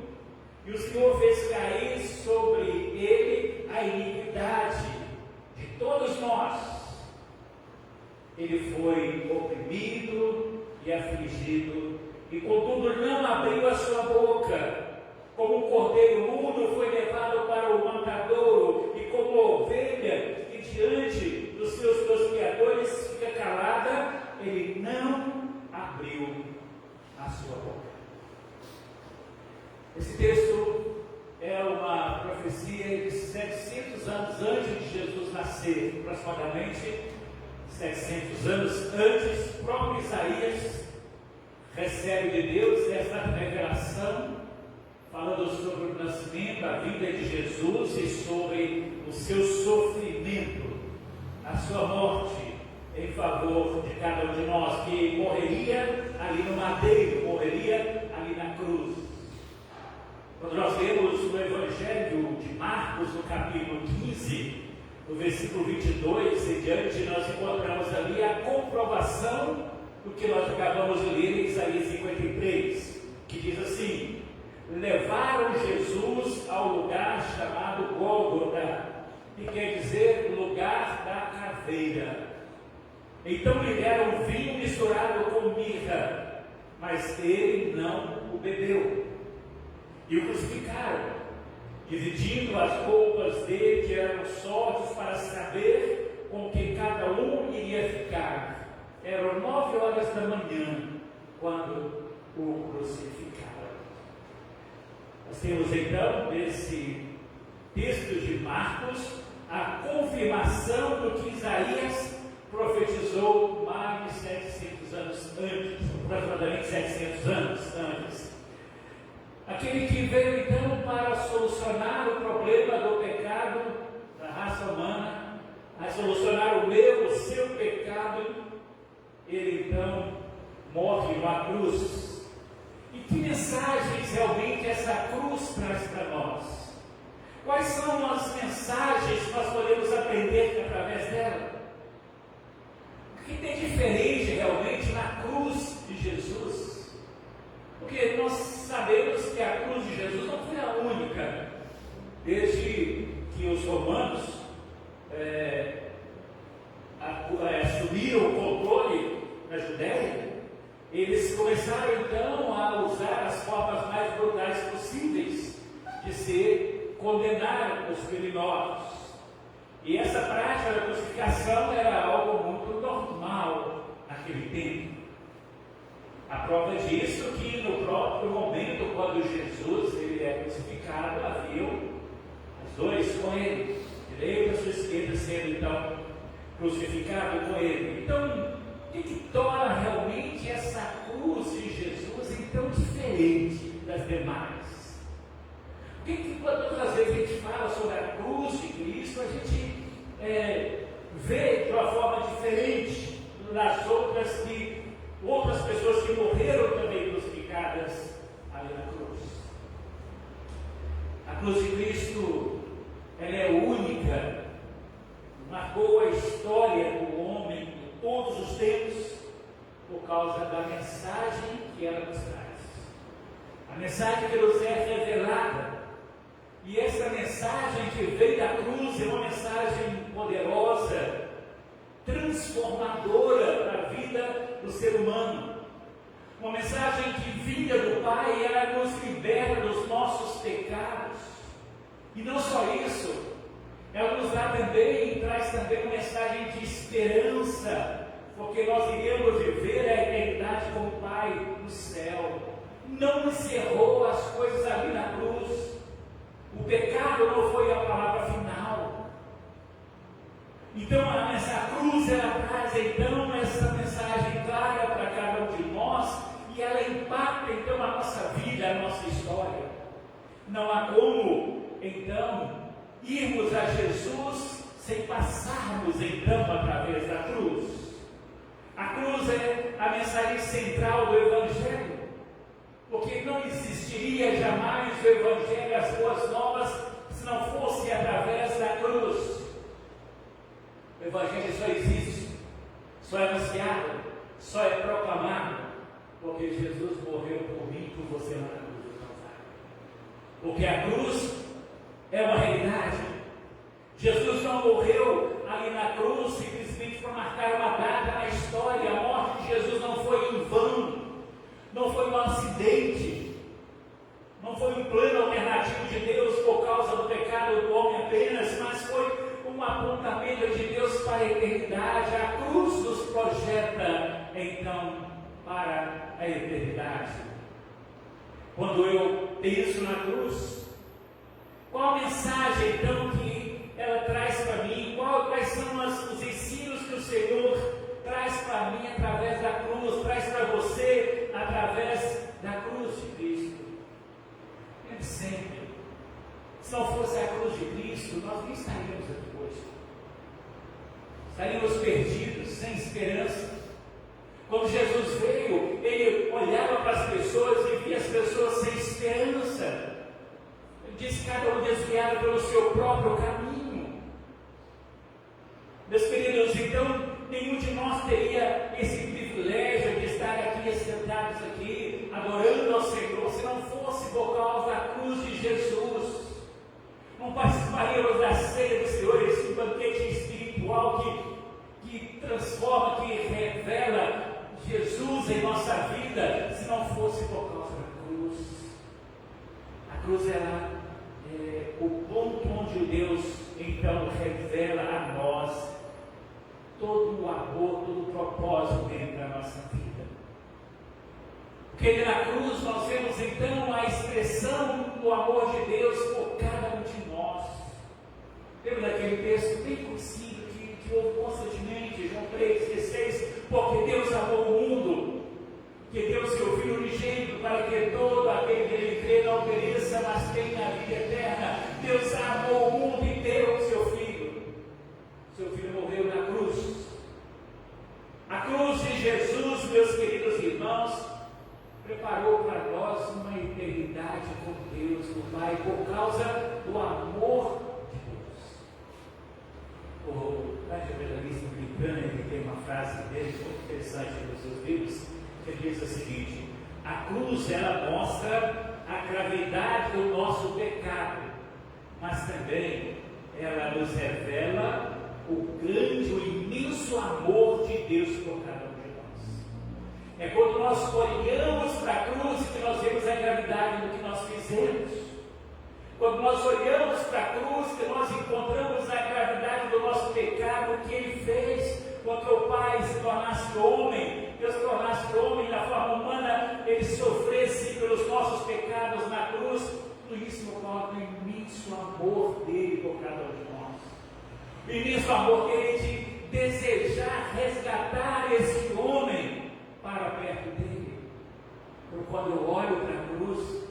Speaker 4: e o Senhor fez cair sobre ele a iniquidade de todos nós. Ele foi oprimido e afligido, e contudo não abriu a sua boca. Como um cordeiro mudo foi levado para o matadouro, e como ovelha que diante dos seus tosqueadores fica calada, ele não abriu a sua boca. Esse texto é uma profecia de 700 anos antes de Jesus nascer, aproximadamente 700 anos antes. O próprio Isaías recebe de Deus essa revelação, falando sobre o nascimento, a vida de Jesus e sobre o seu sofrimento, a sua morte em favor de cada um de nós, que morreria ali no madeiro, morreria ali na cruz. Quando nós lemos no Evangelho de Marcos, no capítulo 15, no versículo 22 em diante, nós encontramos ali a comprovação do que nós acabamos de ler em Isaías 53, que diz assim: levaram Jesus ao lugar chamado Gólgota, que quer dizer lugar da caveira. Então lhe deram vinho misturado com mirra, mas ele não o bebeu. E o crucificaram, dividindo as roupas dele, que eram sortes, para saber com que cada um iria ficar. Eram 9 horas da manhã, quando o crucificaram. Nós temos então, nesse texto de Marcos, a confirmação do que Isaías profetizou mais de 700 anos antes, aproximadamente 700 anos antes. Aquele que veio então para solucionar o problema do pecado da raça humana, a solucionar o meu, o seu pecado, ele então morre na cruz. E que mensagens realmente essa cruz traz para nós? Quais são as mensagens que nós podemos aprender através dela? O que tem diferente realmente na cruz de Jesus? Porque nós sabemos que a cruz de Jesus não foi a única. Desde que os romanos assumiram o controle na Judéia, eles começaram então a usar as formas mais brutais possíveis de condenar os criminosos. E essa prática da crucificação era algo muito normal naquele tempo. A prova disso é que no próprio momento, quando Jesus ele é crucificado, haviam os dois com ele, direita e sua esquerda, sendo então crucificado com ele. Então, o que torna realmente essa cruz de Jesus então diferente das demais? O que quando todas as vezes a gente fala sobre a cruz de Cristo, a gente vê de uma forma diferente das outras pessoas que morreram também crucificadas ali na cruz? A cruz de Cristo ela é única, marcou a história do homem de todos os tempos, por causa da mensagem que ela nos traz. A mensagem que nos é revelada. E essa mensagem que veio da cruz é uma mensagem poderosa, transformadora para a vida do ser humano. Uma mensagem que vinda do Pai e ela nos libera dos nossos pecados. E não só isso, ela nos dá também, traz também uma mensagem de esperança, porque nós iremos viver a eternidade com o Pai no céu. Não encerrou as coisas ali na cruz. O pecado não foi a palavra final. Então essa cruz ela traz então essa mensagem clara para cada um de nós e ela impacta então a nossa vida, a nossa história. Não há como então irmos a Jesus sem passarmos então através da cruz. A cruz é a mensagem central do Evangelho. Porque não existiria jamais o Evangelho, as boas novas, se não fosse através da cruz. O Evangelho só existe, só é anunciado, só é proclamado, porque Jesus morreu por mim e por você na cruz do Calvário. Porque a cruz é uma realidade. Jesus não morreu ali na cruz simplesmente para marcar uma data na história. A morte de Jesus não foi em vão. Não foi um acidente, não foi um plano alternativo de Deus por causa do pecado do homem apenas, mas foi um apontamento de Deus para a eternidade. A cruz nos projeta, então, para a eternidade. Quando eu penso na cruz, qual a mensagem, então, que ela traz para mim? Quais são os ensinos que o Senhor traz para mim através da cruz, traz para você através da cruz de Cristo? Lembre sempre, se não fosse a cruz de Cristo, nós nem estaríamos aqui hoje. Estaríamos perdidos, sem esperança. Quando Jesus veio, ele olhava para as pessoas e via as pessoas sem esperança. Ele disse: cada um desviado pelo seu próprio caminho. Meus queridos, então, nenhum de nós teria esse privilégio de estar aqui, sentados aqui, adorando ao Senhor, se não fosse por causa da cruz de Jesus. Não participaríamos da ceia do Senhor, esse banquete espiritual que transforma, que revela Jesus em nossa vida, se não fosse por causa da cruz. A cruz é o ponto onde Deus então revela a nós todo o amor, todo o propósito dentro da nossa vida. Porque na cruz nós vemos então a expressão do amor de Deus por cada um de nós. Lembra daquele texto bem conhecido que ouve constantemente, João 3,16, porque Deus amou o mundo, que Deus seu Filho unigênito, para que todo aquele que nele crê não pereça, mas tenha a vida eterna. Deus amou o mundo e deu o seu Filho. Seu Filho morreu na cruz. A cruz de Jesus, meus queridos irmãos, preparou para nós uma eternidade com Deus, o Pai, por causa do amor de Deus. O evangelista Britânia, que tem uma frase dele muito interessante nos seus livros, que diz o seguinte: a cruz ela mostra a gravidade do nosso pecado, mas também ela nos revela o grande, o imenso amor de Deus por cada um de nós. É quando nós olhamos para a cruz que nós vemos a gravidade do que nós fizemos. Quando nós olhamos para a cruz que nós encontramos a gravidade do nosso pecado, o que Ele fez contra o Pai, se tornasse homem, Deus tornasse homem na forma humana, Ele sofresse pelos nossos pecados na cruz. Tudo isso mostra o imenso amor dele por cada um de nós. O imenso amor dele de desejar resgatar esse homem para perto dele. Então, quando eu olho para a cruz,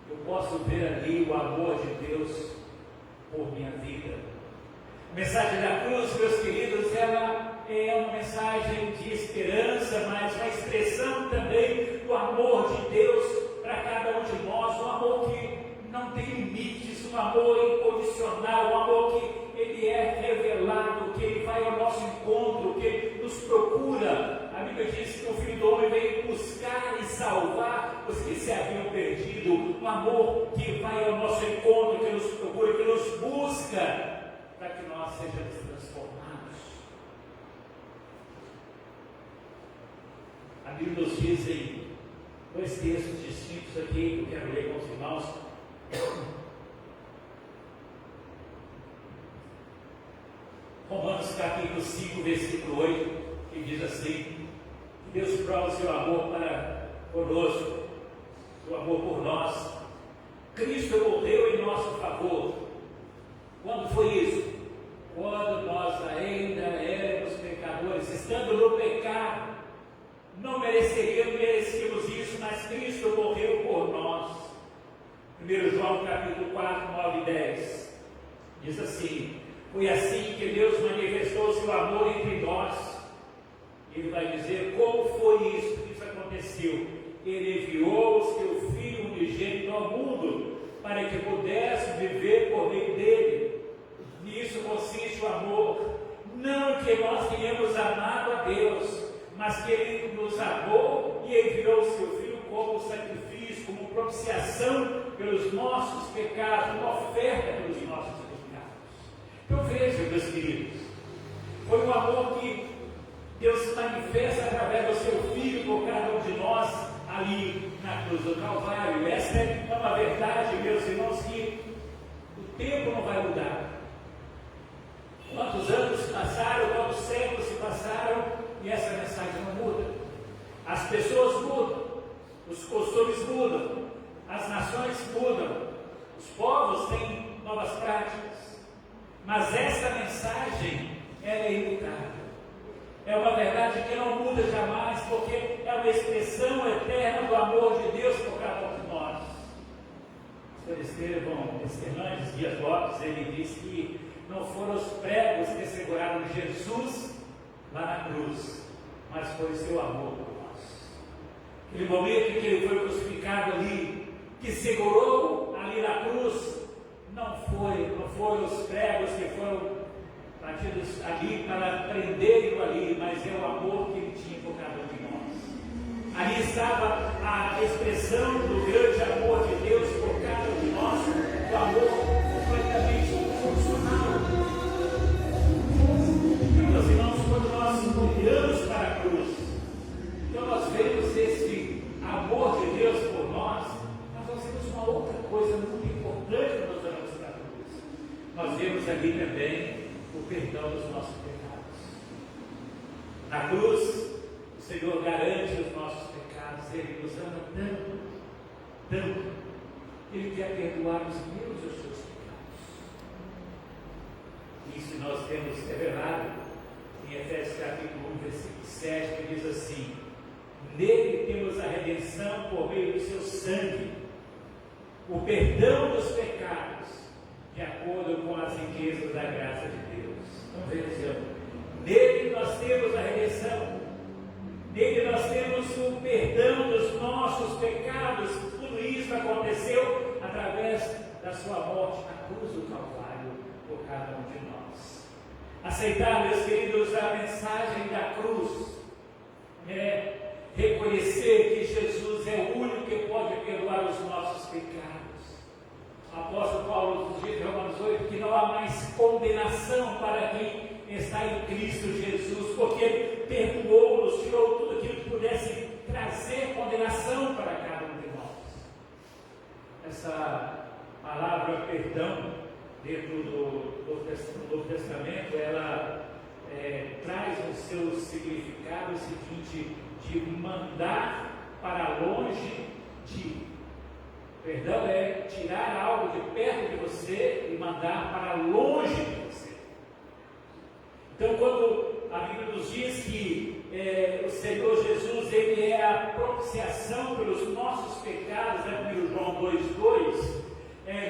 Speaker 4: eu posso ver ali o amor de Deus por minha vida. A mensagem da cruz, meus queridos, ela é uma mensagem de esperança, mas uma expressão também do amor de Deus para cada um de nós, um amor que não tem limites, um amor incondicional. incondicional, um amor que ele é revelado, que ele vai ao nosso encontro, que ele nos procura. A Bíblia diz que o Filho do Homem veio buscar e salvar os que se haviam perdido. Um amor que vai ao nosso encontro, que nos procura, que nos busca, para que nós sejamos transformados. A Bíblia nos diz em 2 textos distintos aqui, que eu quero ler com os irmãos. Romanos capítulo 5, versículo 8, que diz assim: Deus prova o seu amor para conosco, seu amor por nós. Cristo morreu em nosso favor. Quando foi isso? Quando nós ainda éramos pecadores, estando no pecado, não merecíamos isso, mas Cristo morreu por nós. 1 João capítulo 4, 9 e 10 diz assim: foi assim que Deus manifestou seu amor entre nós. Ele vai dizer como foi isso que isso aconteceu. Ele enviou o seu Filho unigênito ao mundo para que pudesse viver por meio dele. Nisso consiste o amor, não que nós tenhamos amado a Deus, mas que Ele nos amou e enviou o seu Filho como sacrifício, como propiciação pelos nossos pecados, uma oferta pelos nossos pecados. Então vejam, meus queridos, foi um amor que Deus se manifesta através do seu Filho por cada um de nós ali na cruz do Calvário. Essa é uma verdade, meus irmãos, que o tempo não vai mudar. Quantos anos se passaram, quantos séculos se passaram, e essa mensagem não muda. As pessoas mudam, os costumes mudam, as nações mudam, os povos têm novas práticas, mas essa mensagem é imutável. É uma verdade que não muda jamais, porque é uma expressão eterna do amor de Deus por cada um de nós. O Sr. Estevão Esquernandes Dias Lopes, ele diz que não foram os pregos que seguraram Jesus lá na cruz, mas foi o seu amor por nós. Aquele momento em que ele foi crucificado ali, que segurou ali na cruz, não foram os pregos que foram batidos ali para prendê-lo ali, mas é o amor que ele tinha por cada um de nós. Ali estava a expressão do grande amor de Deus por cada um de nós, o amor completamente incondicional. E meus irmãos, quando nós olhamos para a cruz, então nós vemos esse amor de Deus por nós, mas nós vemos uma outra coisa muito importante quando nós olhamos para a cruz. Nós vemos ali também o perdão dos nossos pecados. Na cruz, o Senhor garante os nossos pecados. Ele nos ama tanto, tanto, Ele quer perdoar os meus e os seus pecados. Isso nós temos revelado em Efésios capítulo 1, versículo 7, que diz assim: nele temos a redenção por meio do seu sangue, o perdão dos pecados, de acordo com as riquezas da graça de Deus. Então vejam, nele nós temos a redenção, nele nós temos o perdão dos nossos pecados. Tudo isso aconteceu através da sua morte na cruz do Calvário por cada um de nós. Aceitar, meus queridos, a mensagem da cruz é reconhecer que Jesus é o único que pode perdoar os nossos pecados. O apóstolo Paulo nos diz em Romanos 8 que não há mais condenação para quem está em Cristo Jesus, porque Ele perdoou-nos, tirou tudo aquilo que pudesse trazer condenação para cada um de nós. Essa palavra perdão, dentro do Novo Testamento, ela traz o seu significado o seguinte: de mandar para longe de. Perdão é tirar algo de perto de você e mandar para longe de você. Então, quando a Bíblia nos diz que o Senhor Jesus, Ele é a propiciação pelos nossos pecados, em João 2,2,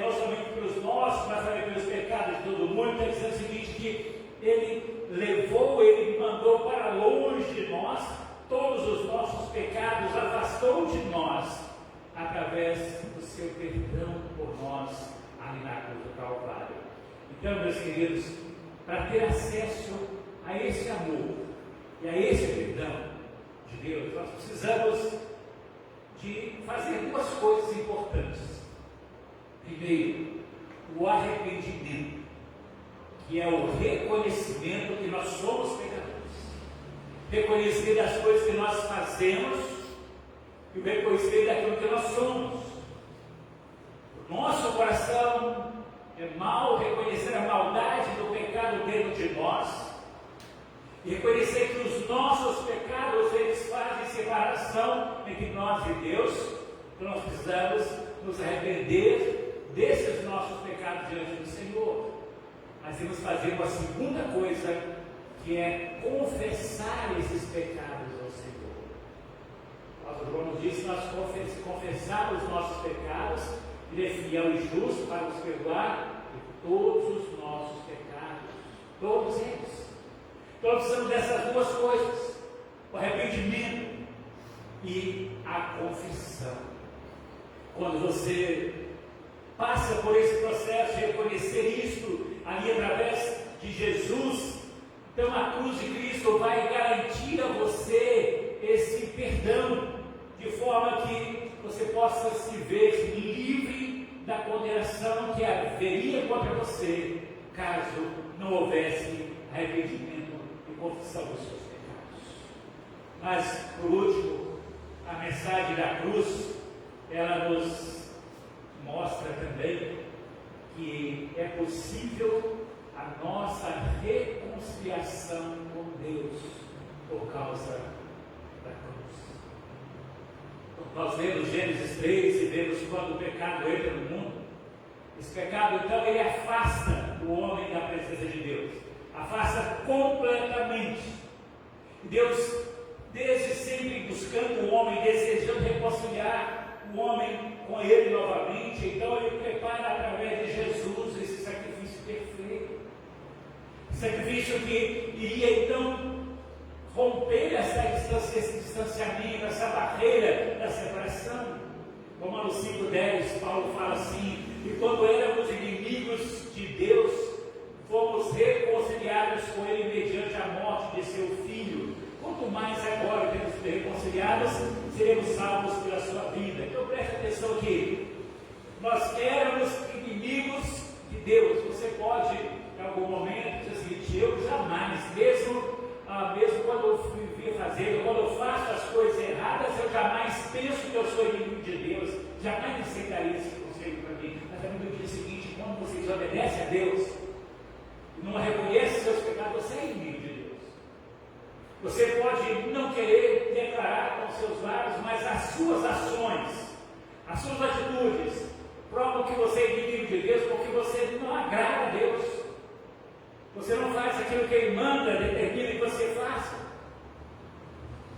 Speaker 4: não somente pelos nossos, mas também pelos pecados de todo mundo, está dizendo o seguinte, que Ele mandou para longe de nós todos os nossos pecados, afastou de nós, através do seu perdão por nós, ali na cruz do Calvário. Então, meus queridos, para ter acesso a esse amor e a esse perdão de Deus, nós precisamos de fazer duas coisas importantes. Primeiro, o arrependimento, que é o reconhecimento que nós somos pecadores. Reconhecer as coisas que nós fazemos e reconhecer daquilo que nós somos. O nosso coração é mau, reconhecer a maldade do pecado dentro de nós e reconhecer que os nossos pecados eles fazem separação entre nós e Deus. Então nós precisamos nos arrepender desses nossos pecados diante do Senhor. Mas temos que fazer uma segunda coisa, que é confessar esses pecados ao Senhor. O apóstolo João nos diz que nós confessarmos os nossos pecados, Ele é fiel e justo para nos perdoar de todos os nossos pecados, todos eles. Então precisamos dessas duas coisas, o arrependimento e a confissão. Quando você passa por esse processo de reconhecer isto ali através de Jesus, então a cruz de Cristo vai garantir a você esse perdão, de forma que você possa se ver livre da condenação que haveria contra você, caso não houvesse arrependimento e confissão dos seus pecados. Mas, por último, a mensagem da cruz, ela nos mostra também que é possível a nossa reconciliação com Deus por causa da cruz. Então, nós lemos Gênesis 3 e vemos quando o pecado entra no mundo. Esse pecado, então, ele afasta o homem da presença de Deus, afasta completamente. Deus, desde sempre buscando o homem, desejando reconciliar o homem com Ele novamente, então Ele prepara através de Jesus esse sacrifício perfeito. Sacrifício que iria então romper esse distanciamento, essa barreira da separação. Romanos 5,10, Paulo fala assim: e quando éramos inimigos de Deus, fomos reconciliados com Ele mediante a morte de seu Filho. Quanto mais agora temos sido reconciliados, seremos salvos pela sua vida. Então preste atenção aqui. Nós éramos inimigos de Deus. Você pode, em algum momento, dizer assim: eu jamais, mesmo quando eu vivia fazendo, quando eu faço as coisas erradas, eu jamais penso que eu sou inimigo de Deus. Jamais aceitaria esse conselho para mim. Mas a Bíblia diz o seguinte: quando você desobedece a Deus e não reconhece seus pecados, você é inimigo de Deus. Você pode não querer declarar com seus lábios, mas as suas ações, as suas atitudes, provam que você é inimigo de Deus, porque você não agrada a Deus. Você não faz aquilo que Ele manda, determina que você faça.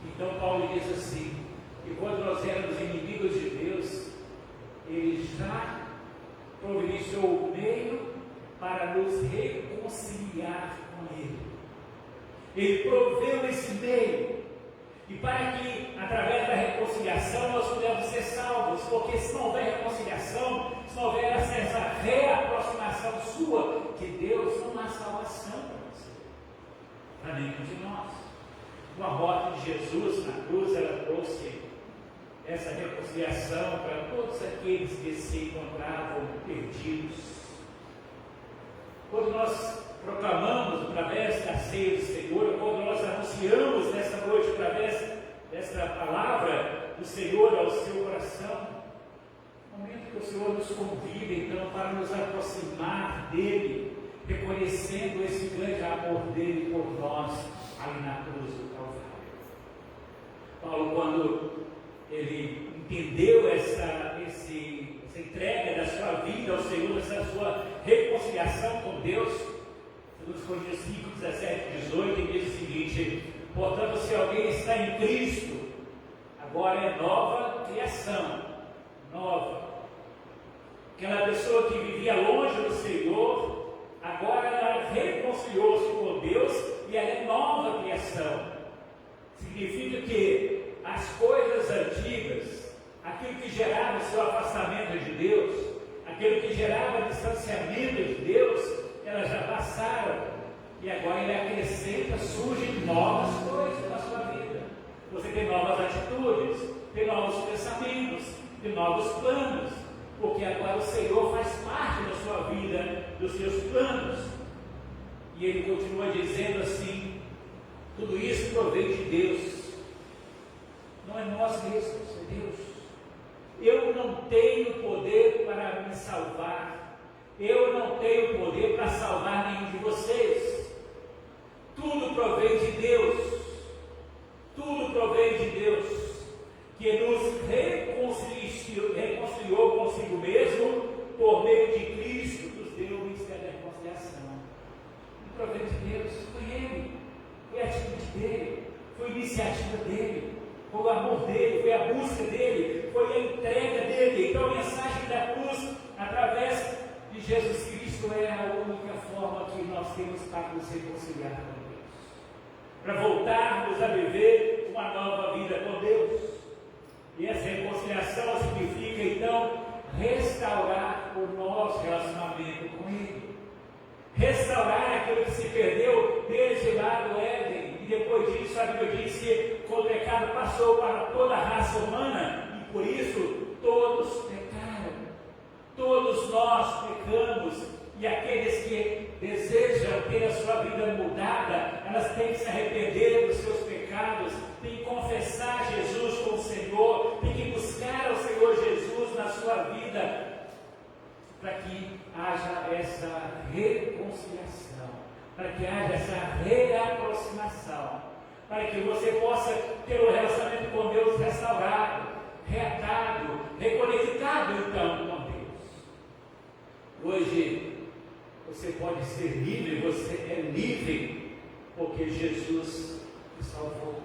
Speaker 4: Então Paulo diz assim: que quando nós éramos inimigos de Deus, Ele já providenciou o meio para nos reconciliar com Ele. Ele proveu esse meio, e para que, através da reconciliação, nós pudemos ser salvos, porque se não houver reconciliação, se não houver essa reaproximação sua de Deus, não há salvação para você, para nenhum de nós. Com a morte de Jesus na cruz, ela trouxe essa reconciliação para todos aqueles que se encontravam perdidos. Quando nós proclamamos através da ceia do Senhor, quando nós anunciamos nessa noite através desta palavra do Senhor ao seu coração, no momento que o Senhor nos convida então para nos aproximar dele, reconhecendo esse grande amor dele por nós ali na cruz do Calvário. Paulo, quando ele entendeu essa entrega da sua vida ao Senhor, essa sua reconciliação com Deus, nos Coríntios 5, 17 e 18, ele diz o seguinte: portanto, se alguém está em Cristo, agora é nova criação, nova. Aquela pessoa que vivia longe do Senhor, agora ela reconciliou-se com Deus e ela é nova criação. Significa que as coisas antigas, aquilo que gerava o seu afastamento de Deus, aquilo que gerava distanciamento de Deus, elas já passaram, e agora Ele acrescenta, surgem novas coisas na sua vida. Você tem novas atitudes, tem novos pensamentos, tem novos planos, porque agora o Senhor faz parte da sua vida, dos seus planos. E Ele continua dizendo assim: tudo isso provém de Deus, não é nós mesmos, é Deus. Eu não tenho poder para me salvar, eu não tenho poder para salvar nenhum de vocês. Tudo provém de Deus, tudo provém de Deus, que nos reconciliou consigo mesmo por meio de Cristo, nos deu o ministério da reconciliação. Tudo provém de Deus, foi Ele, foi a atitude dele, foi a iniciativa dele, foi o amor dele, foi a busca dele, foi a entrega dele. Então a mensagem da cruz, através de Jesus Cristo, é a única forma que nós temos para nos reconciliar com Deus, para voltarmos a viver uma nova vida com Deus. E essa reconciliação significa então restaurar o nosso relacionamento com Ele, restaurar aquilo que se perdeu desde lá do Éden. E depois disso, a Bíblia diz que o pecado passou para toda a raça humana, e por isso todos pecaram, todos nós pecamos. E aqueles que desejam ter a sua vida mudada, elas têm que se arrepender dos seus pecados, têm que confessar Jesus como Senhor, têm que buscar o Senhor Jesus na sua vida, para que haja essa reconciliação, para que haja essa reaproximação, para que você possa ter um relacionamento com Deus restaurado, reatado, reconectado então com Deus. Hoje você pode ser livre, você é livre, porque Jesus te salvou.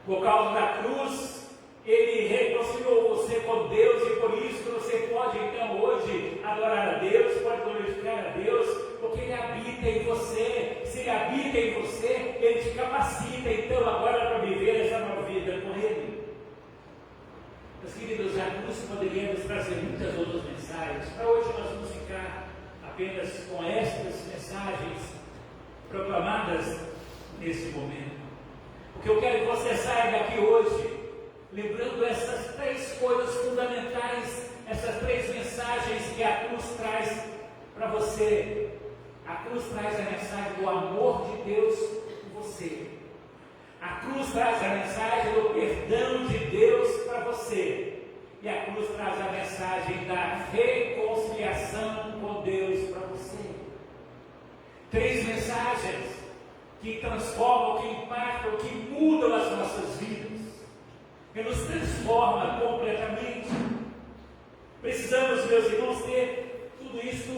Speaker 4: Por causa da cruz, Ele reconciliou você com Deus, e por isso você pode então hoje adorar a Deus, pode glorificar a Deus, porque Ele habita em você. Se Ele habita em você, Ele te capacita então agora para viver essa nova vida com Ele. Meus queridos, a cruz poderia nos trazer muitas outras mensagens. Para hoje nós vamos ficar apenas com estas mensagens proclamadas nesse momento, porque eu quero que você saia daqui hoje lembrando essas três coisas fundamentais, essas três mensagens que a cruz traz para você. A cruz traz a mensagem do amor de Deus por você, a cruz traz a mensagem do perdão de Deus para você, e a cruz traz a mensagem da reconciliação com Deus para você. Três mensagens que transformam, que impactam, que mudam as nossas vidas, que nos transforma completamente. Precisamos, meus irmãos, ter tudo isso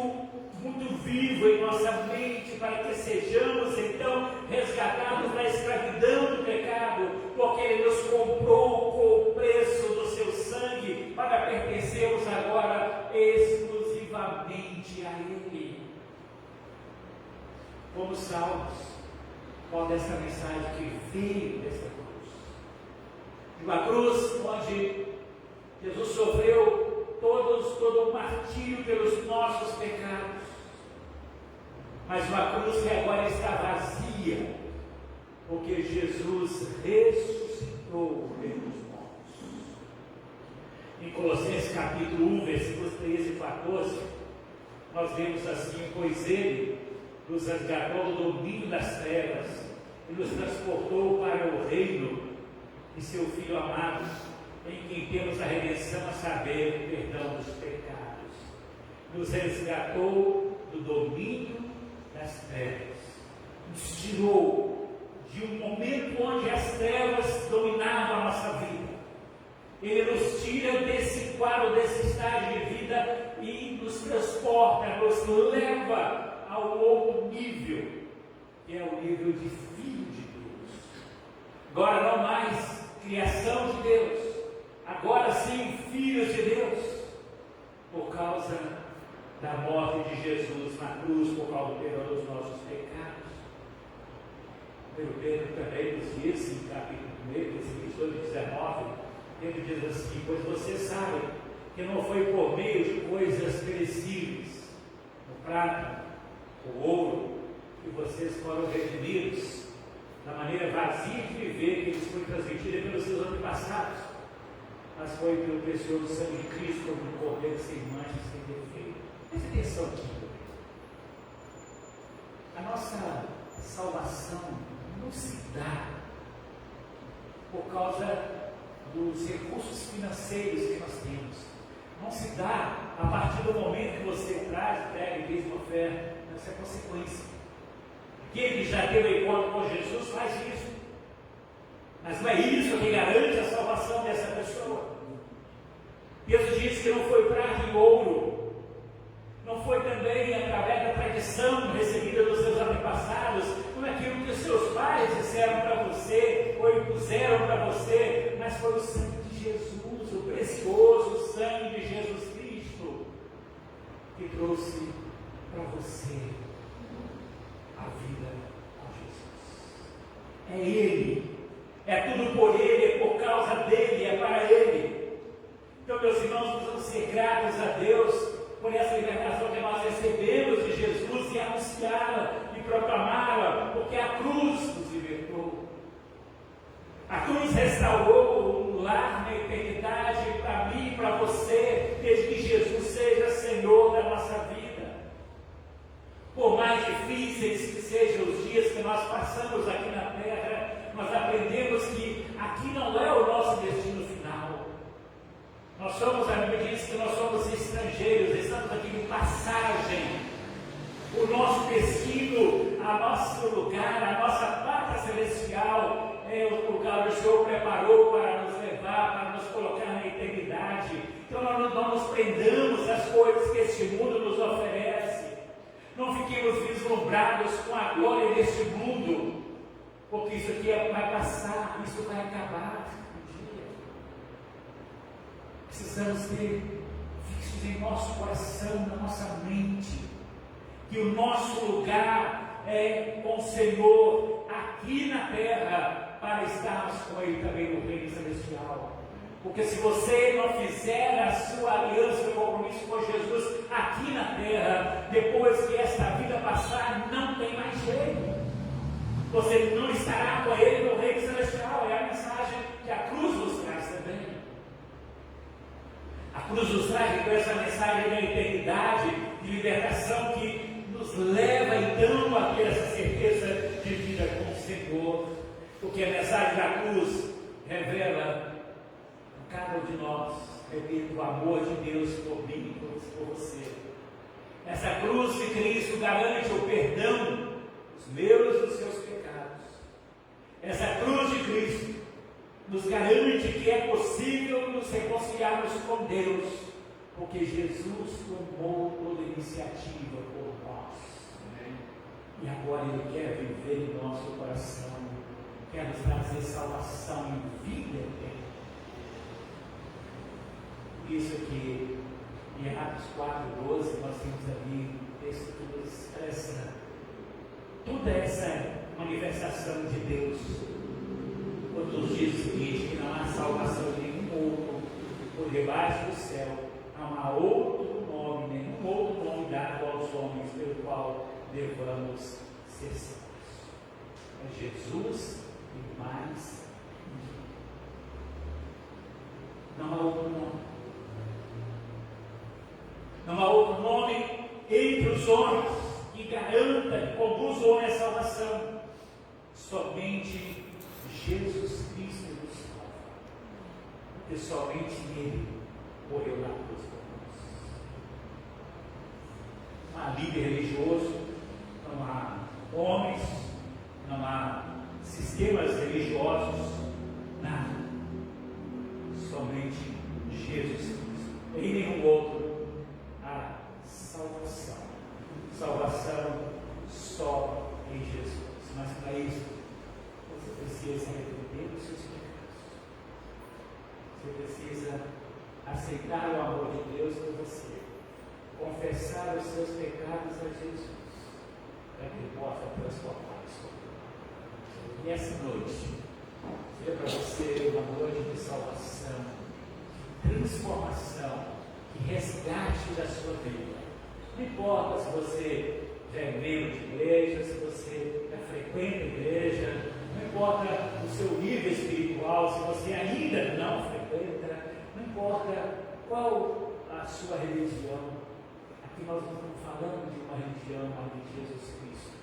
Speaker 4: muito vivo em nossa mente, para que sejamos então resgatados da escravidão do pecado, porque Ele nos comprou com o preço do seu sangue, para pertencermos agora exclusivamente a Ele. Fomos salvos com essa mensagem que veio dessa cruz, de uma cruz onde Jesus sofreu todo o martírio pelos nossos pecados, mas uma cruz que agora está vazia, porque Jesus ressuscitou dentre os mortos. Em Colossenses capítulo 1, versículos 13 e 14, nós vemos assim: pois Ele nos resgatou do domínio das trevas e nos transportou para o reino de seu Filho amado, em quem temos a redenção, a saber, o perdão dos pecados. Nos resgatou do domínio das trevas, nos tirou de um momento onde as trevas dominavam a nossa vida. Ele nos tira desse quadro, desse estágio de vida, e nos transporta, nos leva ao outro nível, que é o nível de filho de Deus. Agora não mais criação de Deus, agora sim filhos de Deus, por causa da morte de Jesus na cruz, por causa do perdão dos nossos pecados. Pedro também nos diz, em capítulo 1, versículo 19, ele diz assim: pois você sabe que não foi por meio de coisas perecíveis, no prata, o ouro, que vocês foram redimidos da maneira vazia de viver que eles foi transmitida pelos seus antepassados, mas foi pelo precioso sangue de Cristo, como um cordeiro sem mancha, sem defeito. Preste atenção aqui. A nossa salvação não se dá por causa dos recursos financeiros que nós temos. Não se dá a partir do momento que você traz, pega e fez uma oferta. Essa é a consequência. Aquele que já teve encontro com Jesus faz isso. Mas não é isso que garante a salvação dessa pessoa. Deus disse que não foi prata e ouro, não foi também através da tradição recebida dos seus antepassados, não é aquilo que os seus pais disseram para você, ou impuseram para você, mas foi o sangue de Jesus, o precioso sangue de Jesus Cristo, que trouxe para você a vida com Jesus. É Ele, é tudo por Ele, é por causa dEle, é para Ele. Então, meus irmãos, precisamos ser gratos a Deus por essa libertação que nós recebemos de Jesus e anunciá-la e proclamá-la, porque a cruz nos libertou. A cruz restaurou um lar na eternidade para mim e para você, desde que Jesus seja Senhor da nossa vida. Por mais difíceis que sejam os dias que nós passamos aqui na terra, nós aprendemos que aqui não é o nosso destino final. Nós somos, a Bíblia diz que nós somos estrangeiros, estamos aqui de passagem. O nosso destino, o nosso lugar, a nossa pátria celestial é o lugar que o Senhor preparou para nos levar, para nos colocar na eternidade. Então nós não nos prendamos às coisas que este mundo nos oferece. Não fiquemos vislumbrados com a glória deste mundo, porque isso aqui vai passar, isso vai acabar um dia. Precisamos ter fixos em nosso coração, na nossa mente, que o nosso lugar é com o Senhor aqui na terra, para estarmos com Ele também no reino celestial. Porque se você não fizer a sua aliança, o compromisso com Jesus aqui na terra, depois que esta vida passar, não tem mais jeito. Você não estará com Ele no reino celestial. É a mensagem que a cruz nos traz também. A cruz nos traz com essa mensagem da eternidade, de libertação, que nos leva então a ter essa certeza de vida com o Senhor. Porque a mensagem da cruz revela a cada um de nós, repito, o amor de Deus por mim e por você. Essa cruz de Cristo garante o perdão dos meus e dos seus pecados. Essa cruz de Cristo nos garante que é possível nos reconciliarmos com Deus, porque Jesus tomou toda a iniciativa por nós. E agora Ele quer viver em nosso coração, quer nos trazer salvação e vida eterna. Isso aqui, em Atos 4:12, nós temos ali o texto que expressa toda essa manifestação de Deus. Quando nos diz o seguinte, que não há salvação de nenhum outro por debaixo do céu, não há outro nome, nenhum outro nome dado aos homens pelo qual devamos ser salvos. É Jesus e mais ninguém. Não há outro nome. Não há outro nome entre os homens que garanta, que conduz o homem à salvação. Somente Jesus Cristo nos salva. Porque somente Ele morreu na cruz por nós. Não há líder religioso, não há homens, não há sistemas religiosos, nada. Somente Jesus Cristo. Em nenhum outro há salvação. Salvação só em Jesus. Mas para isso, você precisa arrepender dos seus pecados. Você precisa aceitar o amor de Deus por você. Confessar os seus pecados a Jesus, para que Ele possa transformar a sua vida. E essa noite, seja para você uma noite de salvação, de transformação, de resgate da sua vida. Não importa se você já é membro de igreja, se você já frequenta a igreja, não importa o seu nível espiritual, se você ainda não frequenta, não importa qual a sua religião. Aqui nós não estamos falando de uma religião, mas de Jesus Cristo.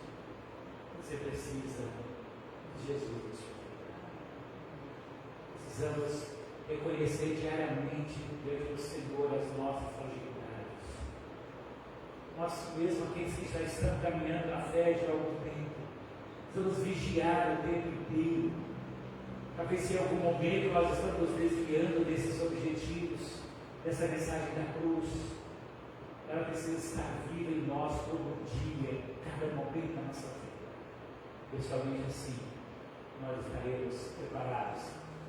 Speaker 4: Você precisa de Jesus. Precisamos reconhecer diariamente diante do Senhor as nossas fragilidades. Nós mesmos, aqueles que já estão caminhando na fé de algum tempo, precisamos vigiar o tempo inteiro, para ver se em algum momento nós estamos nos desviando desses objetivos, dessa mensagem da cruz. Ela precisa estar viva em nós todo dia, cada momento da nossa vida. Pessoalmente assim, nós estaremos preparados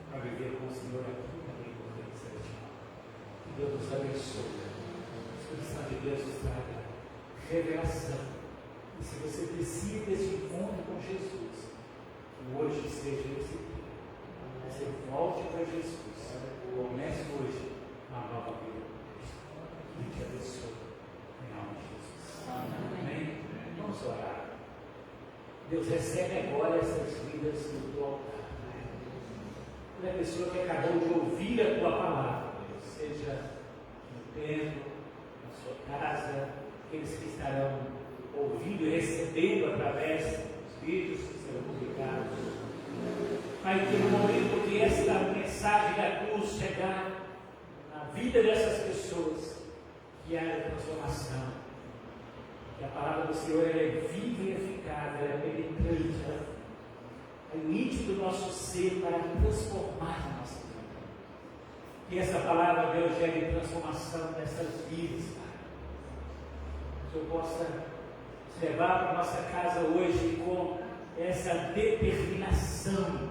Speaker 4: para viver com o Senhor aqui também no reino celestial. Que Deus nos abençoe. A Espírito de Deus nos traga revelação. E se você precisa desse encontro com Jesus, que hoje seja esse dia. Você volte para Jesus. Comece hoje uma nova vida com Cristo. Que te abençoe. Em nome de Jesus. Amém? Vamos orar. Deus, recebe agora essas vidas do teu altar. A pessoa que acabou de ouvir a tua palavra, seja no templo, na sua casa, aqueles que estarão ouvindo e recebendo através dos vídeos que serão publicados. Mas que no momento que esta mensagem da cruz chegar na vida dessas pessoas, que haja transformação, que a palavra do Senhor é viva e eficaz, ela é penetrante, ela é o íntimo do nosso ser para transformar a nossa vida. Que essa palavra, Deus, gere transformação nessas vidas, Pai. Que eu possa levar para a nossa casa hoje com essa determinação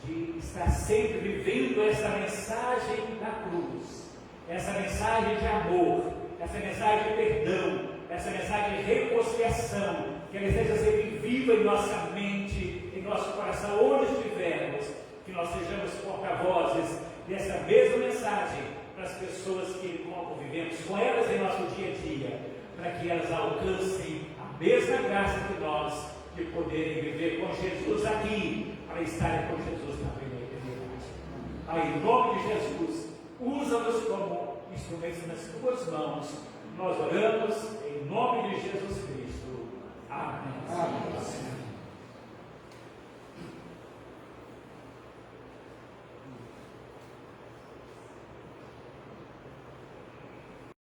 Speaker 4: de estar sempre vivendo essa mensagem da cruz, essa mensagem de amor, essa mensagem de perdão, essa mensagem de reconciliação, que ela esteja sempre viva em nossa mente, em nosso coração, onde estivermos, que nós sejamos porta-vozes dessa mesma mensagem para as pessoas que convivemos com elas em nosso dia a dia, para que elas alcancem a mesma graça que nós, de poderem viver com Jesus aqui, para estarem com Jesus também na eternidade. Aí, em nome de Jesus, usa-nos como instrumentos nas tuas mãos. Nós oramos em nome de Jesus Cristo. Amém.